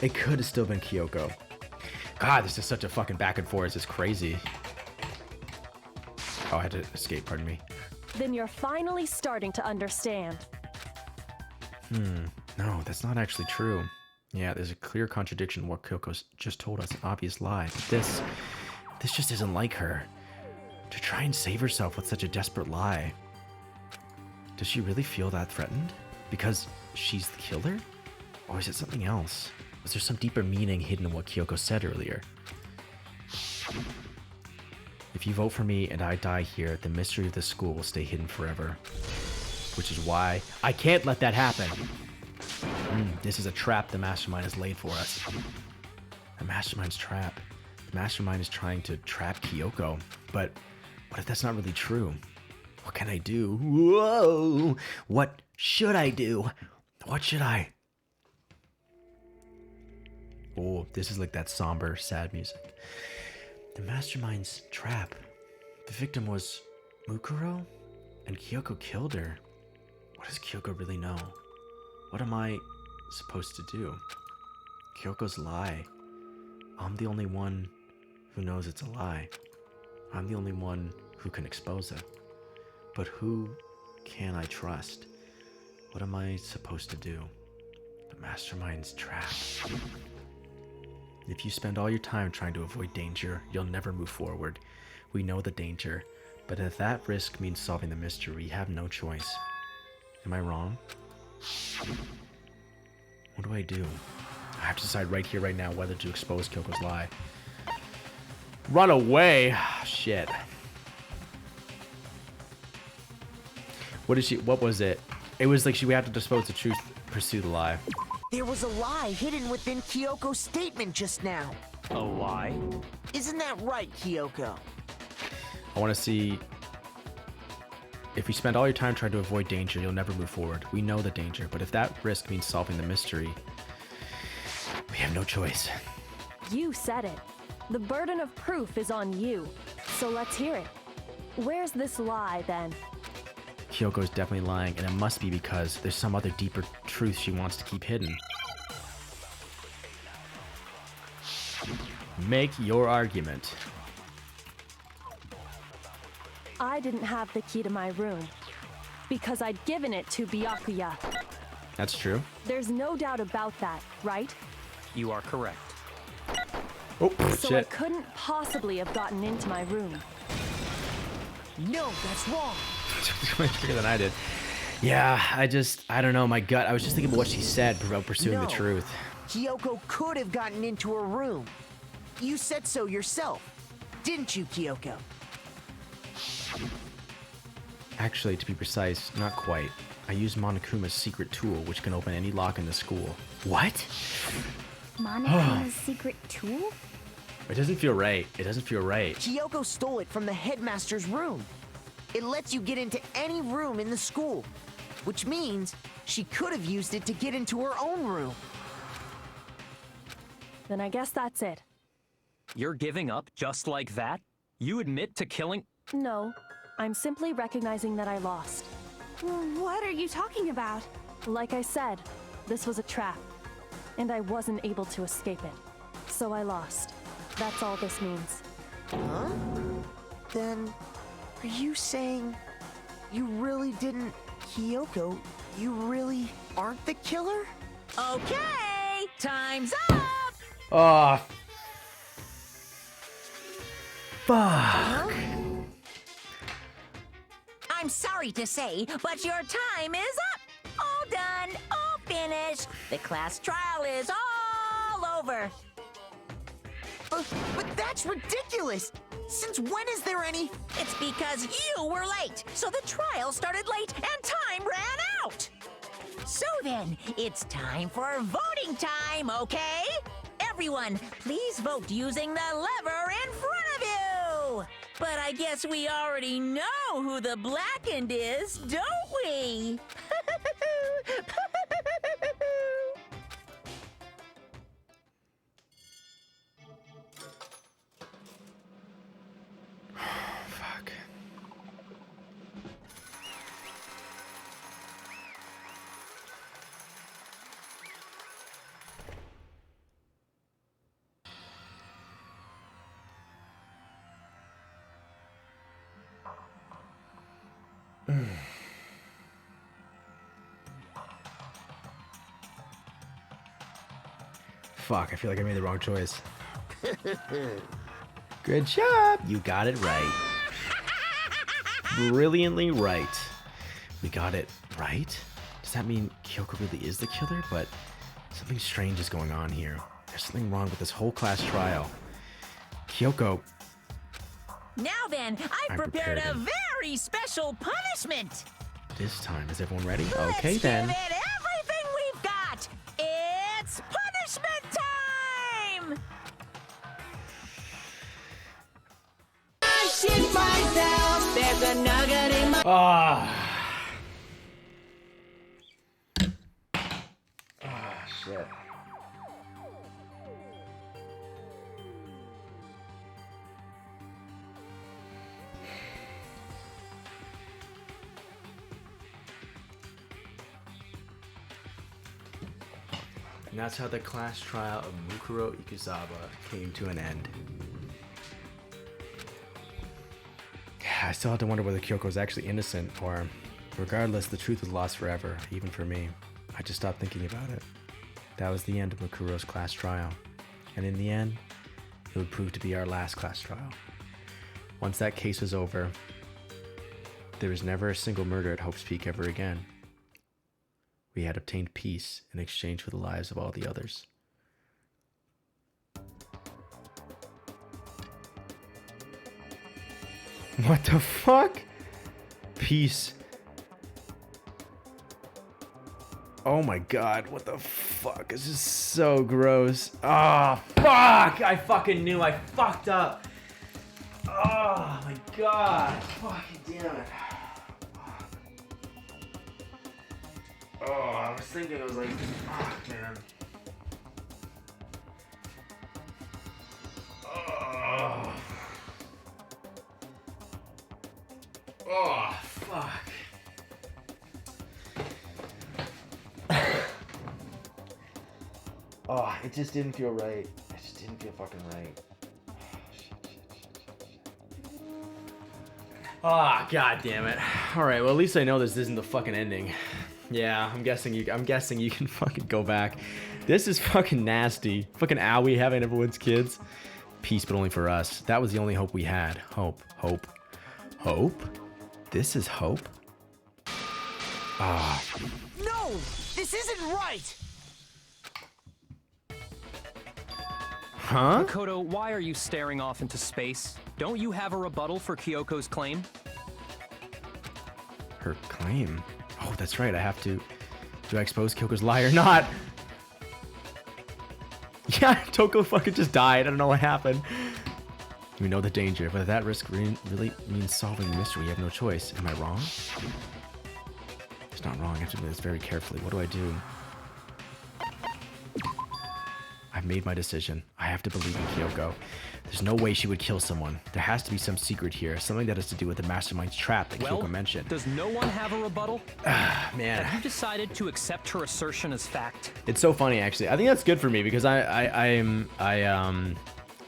[SPEAKER 1] it could have still been Kyoko. God, this is such a fucking back and forth. It's crazy. Oh, I had to escape. Pardon me.
[SPEAKER 3] Then you're finally starting to understand.
[SPEAKER 1] No, that's not actually true. Yeah, there's a clear contradiction in what Kyoko just told us, an obvious lie. But this just isn't like her. To try and save herself with such a desperate lie. Does she really feel that threatened? Because she's the killer? Or is it something else? Was there some deeper meaning hidden in what Kyoko said earlier? If you vote for me and I die here, the mystery of this school will stay hidden forever. Which is why I can't let that happen. This is a trap the mastermind has laid for us. The mastermind's trap. The mastermind is trying to trap Kyoko. But what if that's not really true? What can I do? Whoa! What should I do? What should I? Oh, this is like that somber, sad music. The mastermind's trap. The victim was Mukuro? And Kyoko killed her. What does Kyoko really know? What am I supposed to do? Kyoko's lie. I'm the only one who knows it's a lie. I'm the only one who can expose it. But who can I trust? What am I supposed to do? The mastermind's trap. If you spend all your time trying to avoid danger, you'll never move forward. We know the danger, but if that risk means solving the mystery, we have no choice. Am I wrong? What do I do? I have to decide right here, right now, whether to expose Kyoko's lie. Run away! Shit. What was it? It was like we had to dispose the truth, pursue the lie.
[SPEAKER 2] There was a lie hidden within Kyoko's statement just now.
[SPEAKER 5] A lie?
[SPEAKER 2] Isn't that right, Kyoko?
[SPEAKER 1] I want to see. If you spend all your time trying to avoid danger, you'll never move forward. We know the danger, but if that risk means solving the mystery, we have no choice.
[SPEAKER 3] You said it. The burden of proof is on you. So let's hear it. Where's this lie, then?
[SPEAKER 1] Kyoko is definitely lying, and it must be because there's some other deeper truth she wants to keep hidden. Make your argument.
[SPEAKER 3] I didn't have the key to my room because I'd given it to Byakuya.
[SPEAKER 1] That's true.
[SPEAKER 3] There's no doubt about that, right?
[SPEAKER 5] You are correct.
[SPEAKER 1] Oh,
[SPEAKER 3] So I
[SPEAKER 1] shit.
[SPEAKER 3] couldn't possibly have gotten into my room.
[SPEAKER 2] No, that's wrong.
[SPEAKER 1] Much quicker than I did. Yeah, I don't know, my gut. I was just thinking about what she said about pursuing the
[SPEAKER 2] No.
[SPEAKER 1] truth.
[SPEAKER 2] Kyoko could have gotten into her room. You said so yourself, didn't you, Kyoko?
[SPEAKER 1] Actually, to be precise, not quite. I used Monokuma's secret tool, which can open any lock in the school. What?
[SPEAKER 4] Monokuma's secret tool?
[SPEAKER 1] It doesn't feel right. It doesn't feel right.
[SPEAKER 2] Kyoko stole it from the headmaster's room. It lets you get into any room in the school, which means she could have used it to get into her own room.
[SPEAKER 3] Then I guess that's it.
[SPEAKER 5] You're giving up just like that? You admit to killing...
[SPEAKER 3] No, I'm simply recognizing that I lost.
[SPEAKER 7] What are you talking about?
[SPEAKER 3] Like I said, this was a trap, and I wasn't able to escape it. So I lost. That's all this means.
[SPEAKER 2] Huh? Then, are you saying you really didn't... Kyoko, you really aren't the killer?
[SPEAKER 9] Okay, time's up!
[SPEAKER 1] Oh, fuck.
[SPEAKER 9] I'm sorry to say, but your time is up! All done, all finished. The class trial is all over.
[SPEAKER 2] But that's ridiculous! Since when is there any...
[SPEAKER 9] It's because you were late, so the trial started late and time ran out! So then, it's time for voting time, okay? Everyone, please vote using the lever in front of you! But I guess we already know who the blackened is, don't we?
[SPEAKER 1] Fuck. Fuck, I feel like I made the wrong choice. Good job! You got it right. Brilliantly right. We got it right? Does that mean Kyoko really is the killer? But something strange is going on here. There's something wrong with this whole class trial. Kyoko...
[SPEAKER 9] Now then, I've prepared a very special punishment!
[SPEAKER 1] This time, is everyone ready?
[SPEAKER 9] Let's
[SPEAKER 1] Okay then.
[SPEAKER 9] give it everything we've got! It's punishment time! I shit myself, there's a nugget in my...
[SPEAKER 1] Ah, shit. And that's how the class trial of Mukuro Ikuzawa came to an end. I still have to wonder whether Kyoko is actually innocent, or regardless, the truth was lost forever, even for me. I just stopped thinking about it. That was the end of Mukuro's class trial. And in the end, it would prove to be our last class trial. Once that case was over, there was never a single murder at Hope's Peak ever again. We had obtained peace in exchange for the lives of all the others. What the fuck? Peace. Oh my god, what the fuck? This is so gross. Ah, oh, fuck! I fucking knew I fucked up. Oh my god. Fucking damn it. Oh, I was thinking, it was like, fuck, man. Oh. Oh, fuck. Oh, it just didn't feel right. It just didn't feel fucking right. Ah, oh, god damn it. Alright, well at least I know this isn't the fucking ending. Yeah, I'm guessing you can fucking go back. This is fucking nasty. Fucking Owie having everyone's kids. Peace, but only for us. That was the only hope we had. Hope. Hope. Hope? This is hope? Ah.
[SPEAKER 2] No! This isn't right!
[SPEAKER 1] Huh?
[SPEAKER 5] Makoto, why are you staring off into space? Don't you have a rebuttal for Kyoko's claim?
[SPEAKER 1] Her claim? Oh, that's right. I have to... Do I expose Kyoko's lie or not? Yeah, Toko fucking just died. I don't know what happened. We know the danger, but that risk really means solving the mystery. You have no choice. Am I wrong? It's not wrong. I have to do this very carefully. What do I do? I've made my decision. I have to believe in Kyoko. There's no way she would kill someone. There has to be some secret here. Something that has to do with the mastermind's trap that Kyoko mentioned.
[SPEAKER 5] Does no one have a rebuttal?
[SPEAKER 1] Man.
[SPEAKER 5] Have you decided to accept her assertion as fact?
[SPEAKER 1] It's so funny, actually. I think that's good for me because when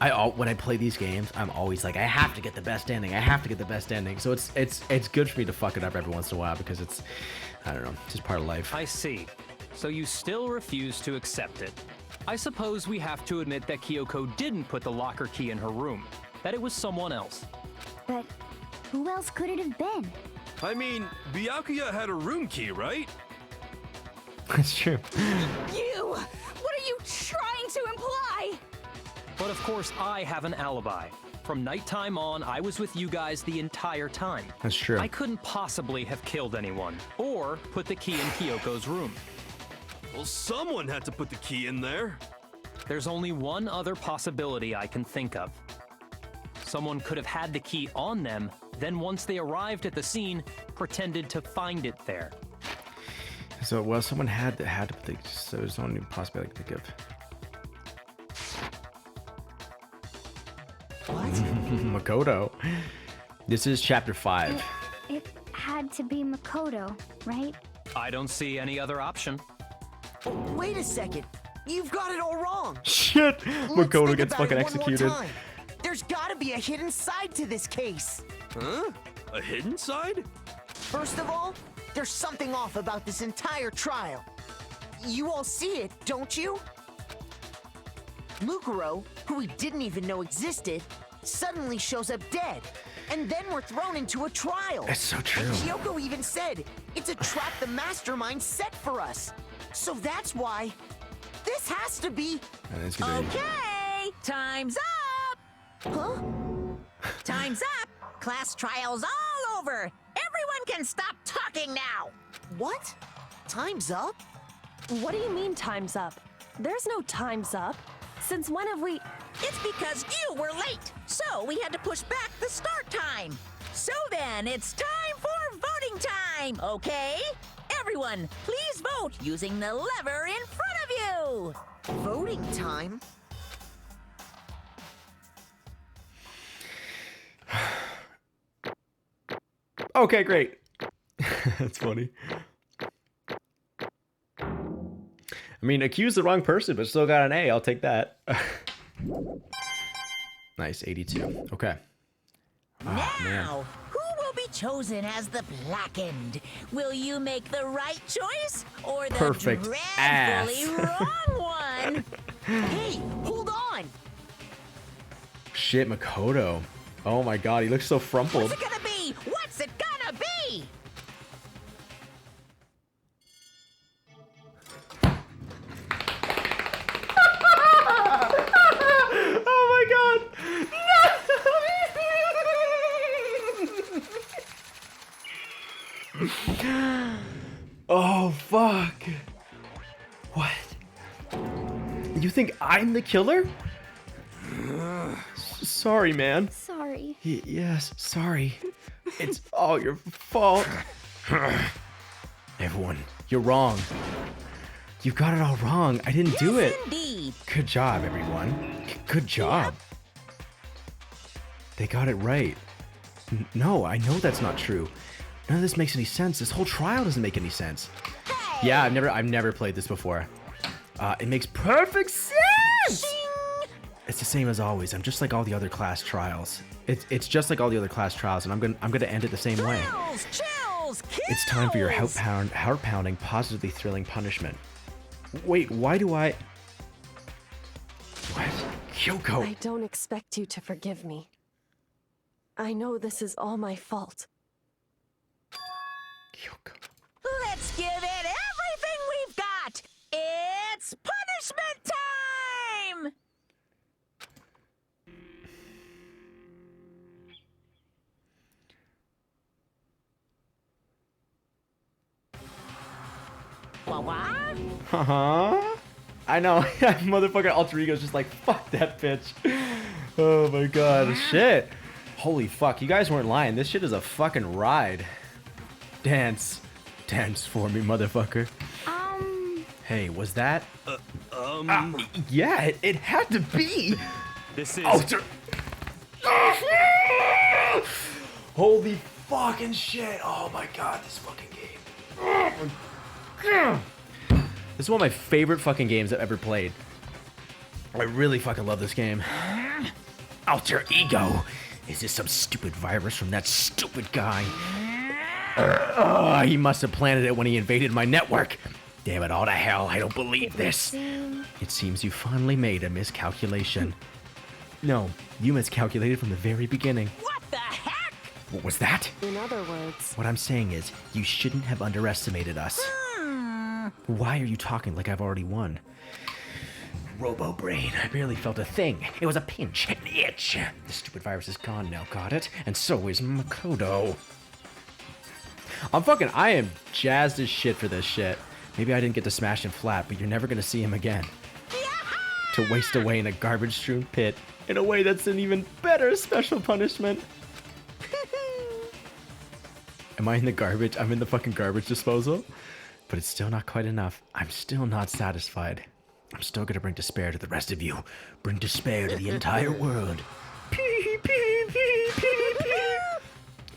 [SPEAKER 1] I play these games, I'm always like, I have to get the best ending. I have to get the best ending. So it's good for me to fuck it up every once in a while because it's, I don't know, it's just part of life.
[SPEAKER 5] I see. So you still refuse to accept it. I suppose we have to admit that Kyoko didn't put the locker key in her room, that it was someone else.
[SPEAKER 4] But who else could it have been?
[SPEAKER 6] I mean, Byakuya had a room key, right?
[SPEAKER 1] That's true.
[SPEAKER 7] You! What are you trying to imply?
[SPEAKER 5] But of course, I have an alibi. From nighttime on, I was with you guys the entire time.
[SPEAKER 1] That's true.
[SPEAKER 5] I couldn't possibly have killed anyone, or put the key in Kyoko's room.
[SPEAKER 6] Well, someone had to put the key in there.
[SPEAKER 5] There's only one other possibility I can think of. Someone could have had the key on them, then once they arrived at the scene, pretended to find it there.
[SPEAKER 1] So, well, someone had to put the, so there's only possibility I could think of.
[SPEAKER 2] What?
[SPEAKER 1] Makoto. This is chapter 5.
[SPEAKER 4] It had to be Makoto, right?
[SPEAKER 5] I don't see any other option.
[SPEAKER 2] Oh, wait a second. You've got it all wrong.
[SPEAKER 1] Shit! Makoto
[SPEAKER 2] Let's
[SPEAKER 1] gets
[SPEAKER 2] think
[SPEAKER 1] fucking
[SPEAKER 2] about it one more
[SPEAKER 1] executed.
[SPEAKER 2] time. There's gotta be a hidden side to this case.
[SPEAKER 6] Huh? A hidden side?
[SPEAKER 2] First of all, there's something off about this entire trial. You all see it, don't you? Mukuro, who we didn't even know existed, suddenly shows up dead. And then we're thrown into a trial.
[SPEAKER 1] That's so true.
[SPEAKER 2] And Kyoko even said, it's a trap the mastermind set for us. So that's why this has to be...
[SPEAKER 9] Okay, time's up!
[SPEAKER 2] Huh?
[SPEAKER 9] Time's up! Class trial's all over! Everyone can stop talking now!
[SPEAKER 2] What? Time's up?
[SPEAKER 3] What do you mean time's up? There's no time's up. Since when have we...
[SPEAKER 9] It's because you were late, so we had to push back the start time. So then, it's time for voting time, okay? Everyone, please vote using the lever in front of you!
[SPEAKER 2] Voting time?
[SPEAKER 1] Okay, great. That's funny. I mean, accused the wrong person, but still got an A. I'll take that. Nice, 82. Okay. Oh, man.
[SPEAKER 9] Now, who will be chosen as the blackened? Will you make the right choice or the
[SPEAKER 1] Perfect
[SPEAKER 9] dreadfully wrong one?
[SPEAKER 2] Hey, hold on!
[SPEAKER 1] Shit, Makoto. Oh my god, he looks so frumpled.
[SPEAKER 9] What's it gonna be? What's it gonna be?
[SPEAKER 1] Oh my god! No! Oh fuck! What? You think I'm the killer? Sorry, man.
[SPEAKER 4] Sorry.
[SPEAKER 1] Yes, sorry. It's all your fault. Everyone, you're wrong. You got it all wrong. I didn't do it.
[SPEAKER 9] Indeed.
[SPEAKER 1] Good job, everyone. Good job. They got it right. No, I know that's not true. None of this makes any sense. This whole trial doesn't make any sense.
[SPEAKER 9] Hey.
[SPEAKER 1] Yeah, I've never played this before. It makes perfect sense. It's the same as always. I'm just like all the other class trials. It's just like all the other class trials, and I'm gonna end it the same way.
[SPEAKER 9] Chills,
[SPEAKER 1] It's time for your heart-pounding, positively thrilling punishment. Wait, why do I... What? Kyoko!
[SPEAKER 3] I don't expect you to forgive me. I know this is all my fault.
[SPEAKER 1] Kyoko.
[SPEAKER 9] Let's give it everything we've got. It's punishment time! What?
[SPEAKER 1] I know. Motherfucker Alter Ego's just like, fuck that bitch. Oh my god, shit. Holy fuck, you guys weren't lying. This shit is a fucking ride. Dance. Dance for me, motherfucker. Hey, was that? Yeah, it had to be.
[SPEAKER 5] This is...
[SPEAKER 1] Holy fucking shit. Oh my god, this fucking game. This is one of my favorite fucking games I've ever played. I really fucking love this game. Alter ego. Is this some stupid virus from that stupid guy? He must have planted it when he invaded my network. Damn it all to hell, I don't believe this. It seems you finally made a miscalculation. No, you miscalculated from the very beginning.
[SPEAKER 9] What the heck?
[SPEAKER 1] What was that?
[SPEAKER 3] In other words,
[SPEAKER 1] What I'm saying is, you shouldn't have underestimated us. Why are you talking like I've already won? Robo-brain, I barely felt a thing. It was a pinch, an itch. The stupid virus is gone now, got it? And so is Makoto. I am jazzed as shit for this shit. Maybe I didn't get to smash him flat, but you're never gonna see him again. To waste away in a garbage-strewn pit, in a way that's an even better special punishment. Am I in the garbage? I'm in the fucking garbage disposal? But it's still not quite enough. I'm still not satisfied. I'm still gonna bring despair to the rest of you. Bring despair to the entire world. Pee, pee, pee, pee, pee.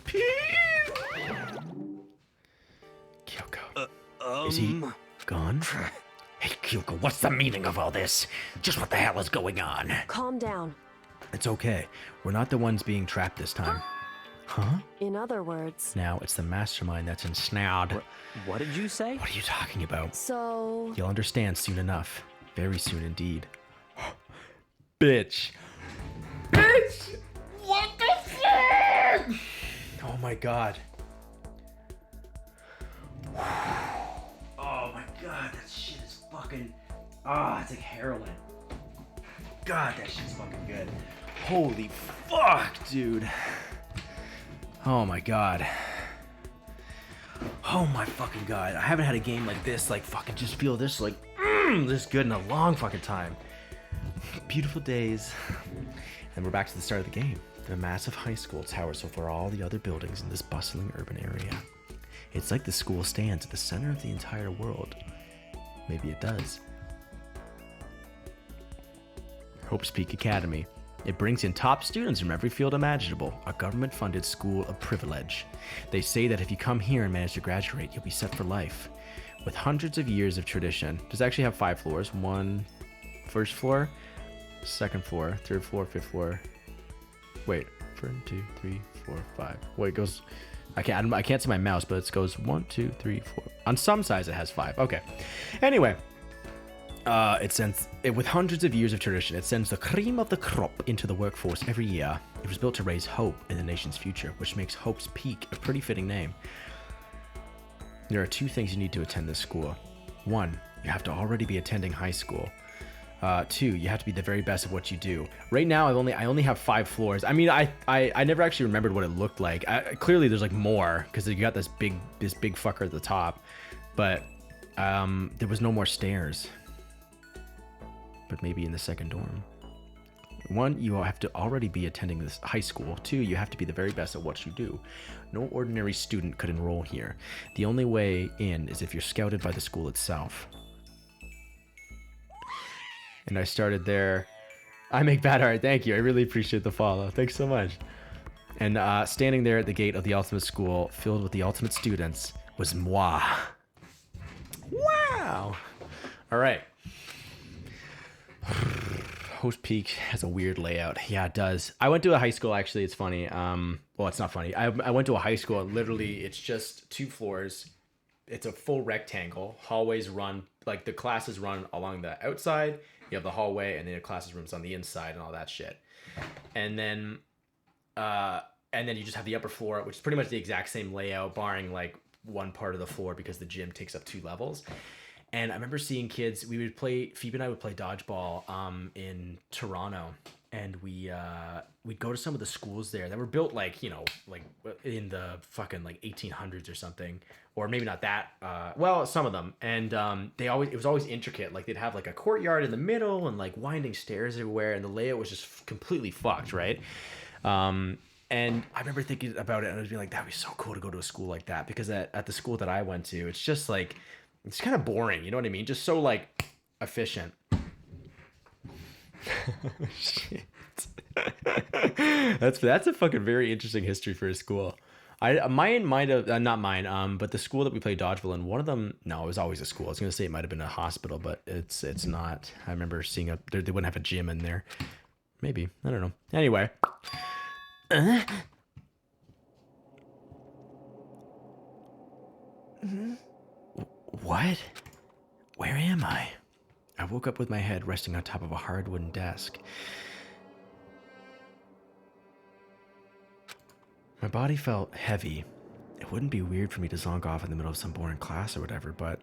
[SPEAKER 1] Pee. Kyoko. Is he gone? Hey, Kyoko, what's the meaning of all this? Just what the hell is going on?
[SPEAKER 3] calm down.
[SPEAKER 1] It's okay. We're not the ones being trapped this time. Huh?
[SPEAKER 3] In other words,
[SPEAKER 1] Now it's the mastermind that's ensnared.
[SPEAKER 5] What did you say?
[SPEAKER 1] What are you talking about?
[SPEAKER 3] so
[SPEAKER 1] You'll understand soon enough. Very soon indeed. Bitch. Bitch! What the fuck? Oh my god. Oh my god, that shit is fucking... it's like heroin. God, that shit's fucking good. Holy fuck, dude. Oh my god. Oh my fucking god. I haven't had a game like this, like fucking just feel this, like, this good in a long fucking time. Beautiful days. And we're back to the start of the game. The massive high school towers over all the other buildings in this bustling urban area. It's like the school stands at the center of the entire world. Maybe it does. Hope's Peak Academy. It brings in top students from every field imaginable, a government-funded school of privilege. They say that if you come here and manage to graduate, you'll be set for life. With hundreds of years of tradition, does it actually have 5 floors? First floor, second floor, third floor, fifth floor. Wait, 1, 2, 3, 4, 5. Wait, it goes. I can't see my mouse, but it goes 1, 2, 3, 4. On some sides, it has 5. Okay. Anyway. With hundreds of years of tradition, it sends the cream of the crop into the workforce every year. It was built to raise hope in the nation's future, which makes Hope's Peak a pretty fitting name. There are 2 things you need to attend this school. 1, you have to already be attending high school. 2, you have to be the very best at what you do. Right now, I only have 5 floors. I mean, I never actually remembered what it looked like. Clearly, there's like more because you got this big fucker at the top, but there was no more stairs. But maybe in the second dorm. 1, you have to already be attending this high school. 2, you have to be the very best at what you do. No ordinary student could enroll here. The only way in is if you're scouted by the school itself. And I started there. I make bad art. Thank you. I really appreciate the follow. Thanks so much. And standing there at the gate of the ultimate school, filled with the ultimate students, was moi. Wow. All right. Hope's Peak has a weird layout. Yeah, it does. I went to a high school, actually. It's funny. Well, it's not funny. I went to a high school. Literally, it's just 2 floors. It's a full rectangle. Hallways run, like the classes run along the outside. You have the hallway, and then the classes rooms on the inside and all that shit. And then you just have the upper floor, which is pretty much the exact same layout, barring like one part of the floor because the gym takes up 2 levels. And I remember seeing kids, Phoebe and I would play dodgeball in Toronto. and we'd go to some of the schools there that were built like, you know, like in the fucking like 1800s or something, or maybe not that. Well, some of them, and it was always intricate. Like they'd have like a courtyard in the middle and like winding stairs everywhere, and the layout was just completely fucked, right? And I remember thinking about it, and I was being like, that'd be so cool to go to a school like that, because at the school that I went to, it's just like, it's kind of boring, you know what I mean? Just so like efficient. Shit. That's a fucking very interesting history for a school. Mine might have not mine, but the school that we played dodgeball in, one of them, no, it was always a school. I was gonna say it might have been a hospital, but it's not. I remember seeing they wouldn't have a gym in there. Maybe, I don't know. Anyway. What? Where am I? I woke up with my head resting on top of a hard wooden desk. My body felt heavy. It wouldn't be weird for me to zonk off in the middle of some boring class or whatever, but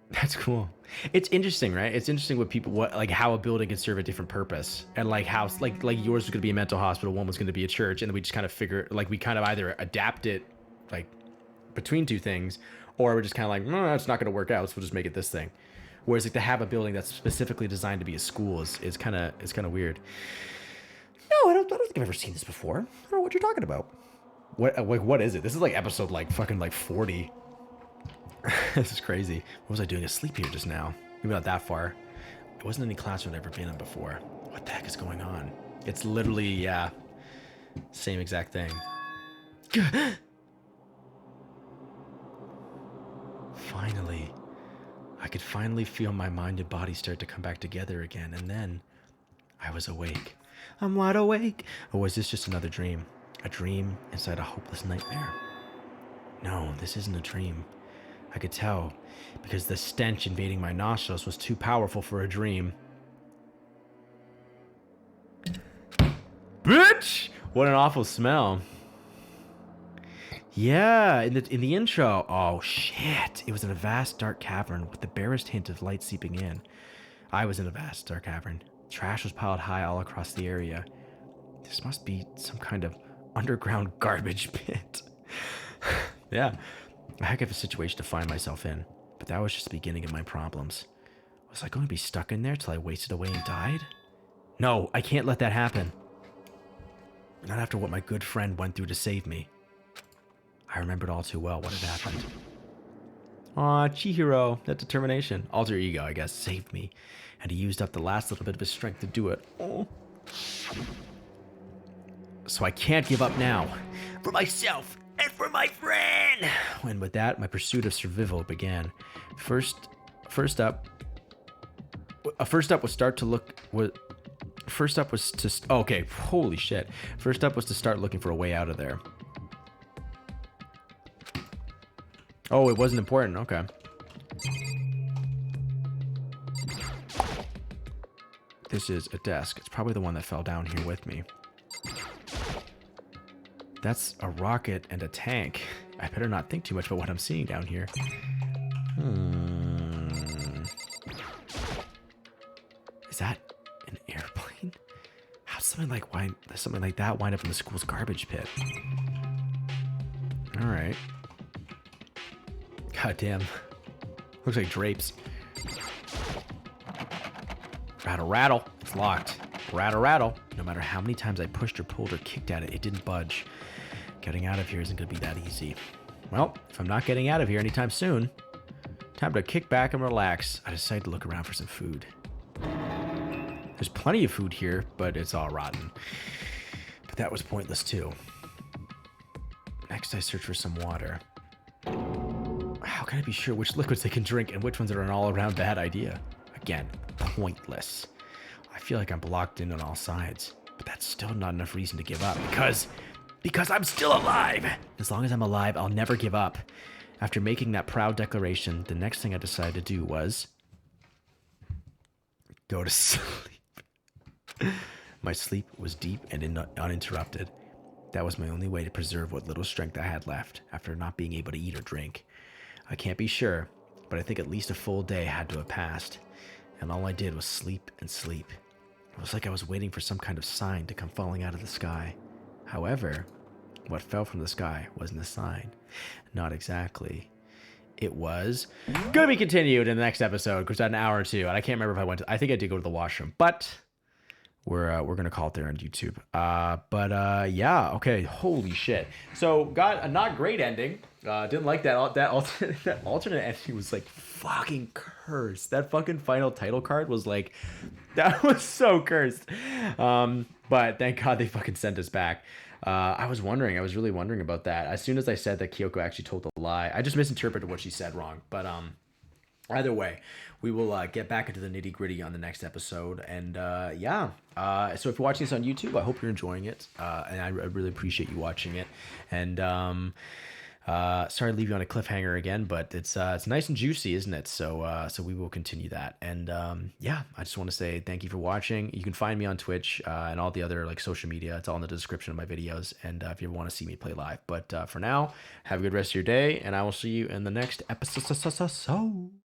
[SPEAKER 1] that's cool. It's interesting, right? It's interesting like how a building can serve a different purpose, and like how like yours was going to be a mental hospital, one was going to be a church, and then we just kind of we kind of either adapt it like between two things, or we're just kind of like, no, it's not going to work out, so we'll just make it this thing. Whereas like to have a building that's specifically designed to be a school is kind of weird. No, I don't think I've ever seen this before. I don't know what you're talking about. What is it? This is like episode like fucking like 40. This is crazy. What was I doing asleep here just now? Maybe not that far. It wasn't any classroom I'd ever been in before. What the heck is going on? It's literally, yeah, same exact thing. Finally. I could finally feel my mind and body start to come back together again, and then I was awake. I'm wide awake. Or was this just another dream? A dream inside a hopeless nightmare? No, this isn't a dream. I could tell, because the stench invading my nostrils was too powerful for a dream. Bitch! What an awful smell. Yeah, in the intro. Oh, shit. It was in a vast, dark cavern with the barest hint of light seeping in. I was in a vast, dark cavern. Trash was piled high all across the area. This must be some kind of underground garbage pit. Yeah, a heck of a situation to find myself in. But that was just the beginning of my problems. Was I going to be stuck in there till I wasted away and died? No, I can't let that happen. Not after what my good friend went through to save me. I remembered all too well what had happened. Aw, Chihiro, that determination. Alter ego, I guess, saved me. And he used up the last little bit of his strength to do it. Oh. So I can't give up now. For myself and for my friend! And with that, my pursuit of survival began. First up was okay, holy shit. First up was to start looking for a way out of there. Oh, it wasn't important, okay. This is a desk. It's probably the one that fell down here with me. That's a rocket and a tank. I better not think too much about what I'm seeing down here. Is that an airplane? How'd something like that wind up in the school's garbage pit? Alright. God damn. Looks like drapes. Rattle, rattle. It's locked. Rattle, rattle. No matter how many times I pushed or pulled or kicked at it, it didn't budge. Getting out of here isn't going to be that easy. Well, if I'm not getting out of here anytime soon, time to kick back and relax. I decided to look around for some food. There's plenty of food here, but it's all rotten. But that was pointless too. Next, I searched for some water. How can I be sure which liquids they can drink and which ones are an all-around bad idea? Again, pointless. I feel like I'm blocked in on all sides, but that's still not enough reason to give up because I'm still alive. As long as I'm alive, I'll never give up. After making that proud declaration, the next thing I decided to do was go to sleep. My sleep was deep and uninterrupted. That was my only way to preserve what little strength I had left after not being able to eat or drink. I can't be sure, but I think at least a full day had to have passed, and all I did was sleep and sleep. It was like I was waiting for some kind of sign to come falling out of the sky. However, what fell from the sky wasn't a sign. Not exactly. It was gonna be continued in the next episode because at an hour or two, and I can't remember if I went to, I think I did go to the washroom, but we're gonna call it there on YouTube. Yeah, okay, holy shit. So got a not great ending. Didn't like that that alternate ending was like fucking cursed. That fucking final title card was like, that was so cursed. But thank God they fucking sent us back. I was really wondering about that. As soon as I said that Kyoko actually told the lie, I just misinterpreted what she said wrong. But either way, we will get back into the nitty gritty on the next episode. And yeah, so if you're watching this on YouTube, I hope you're enjoying it. And I really appreciate you watching it. And sorry to leave you on a cliffhanger again, but it's nice and juicy, isn't it? So we will continue that. And yeah, I just want to say thank you for watching. You can find me on Twitch and all the other like social media. It's all in the description of my videos. And if you ever want to see me play live, but for now, have a good rest of your day, and I will see you in the next episode.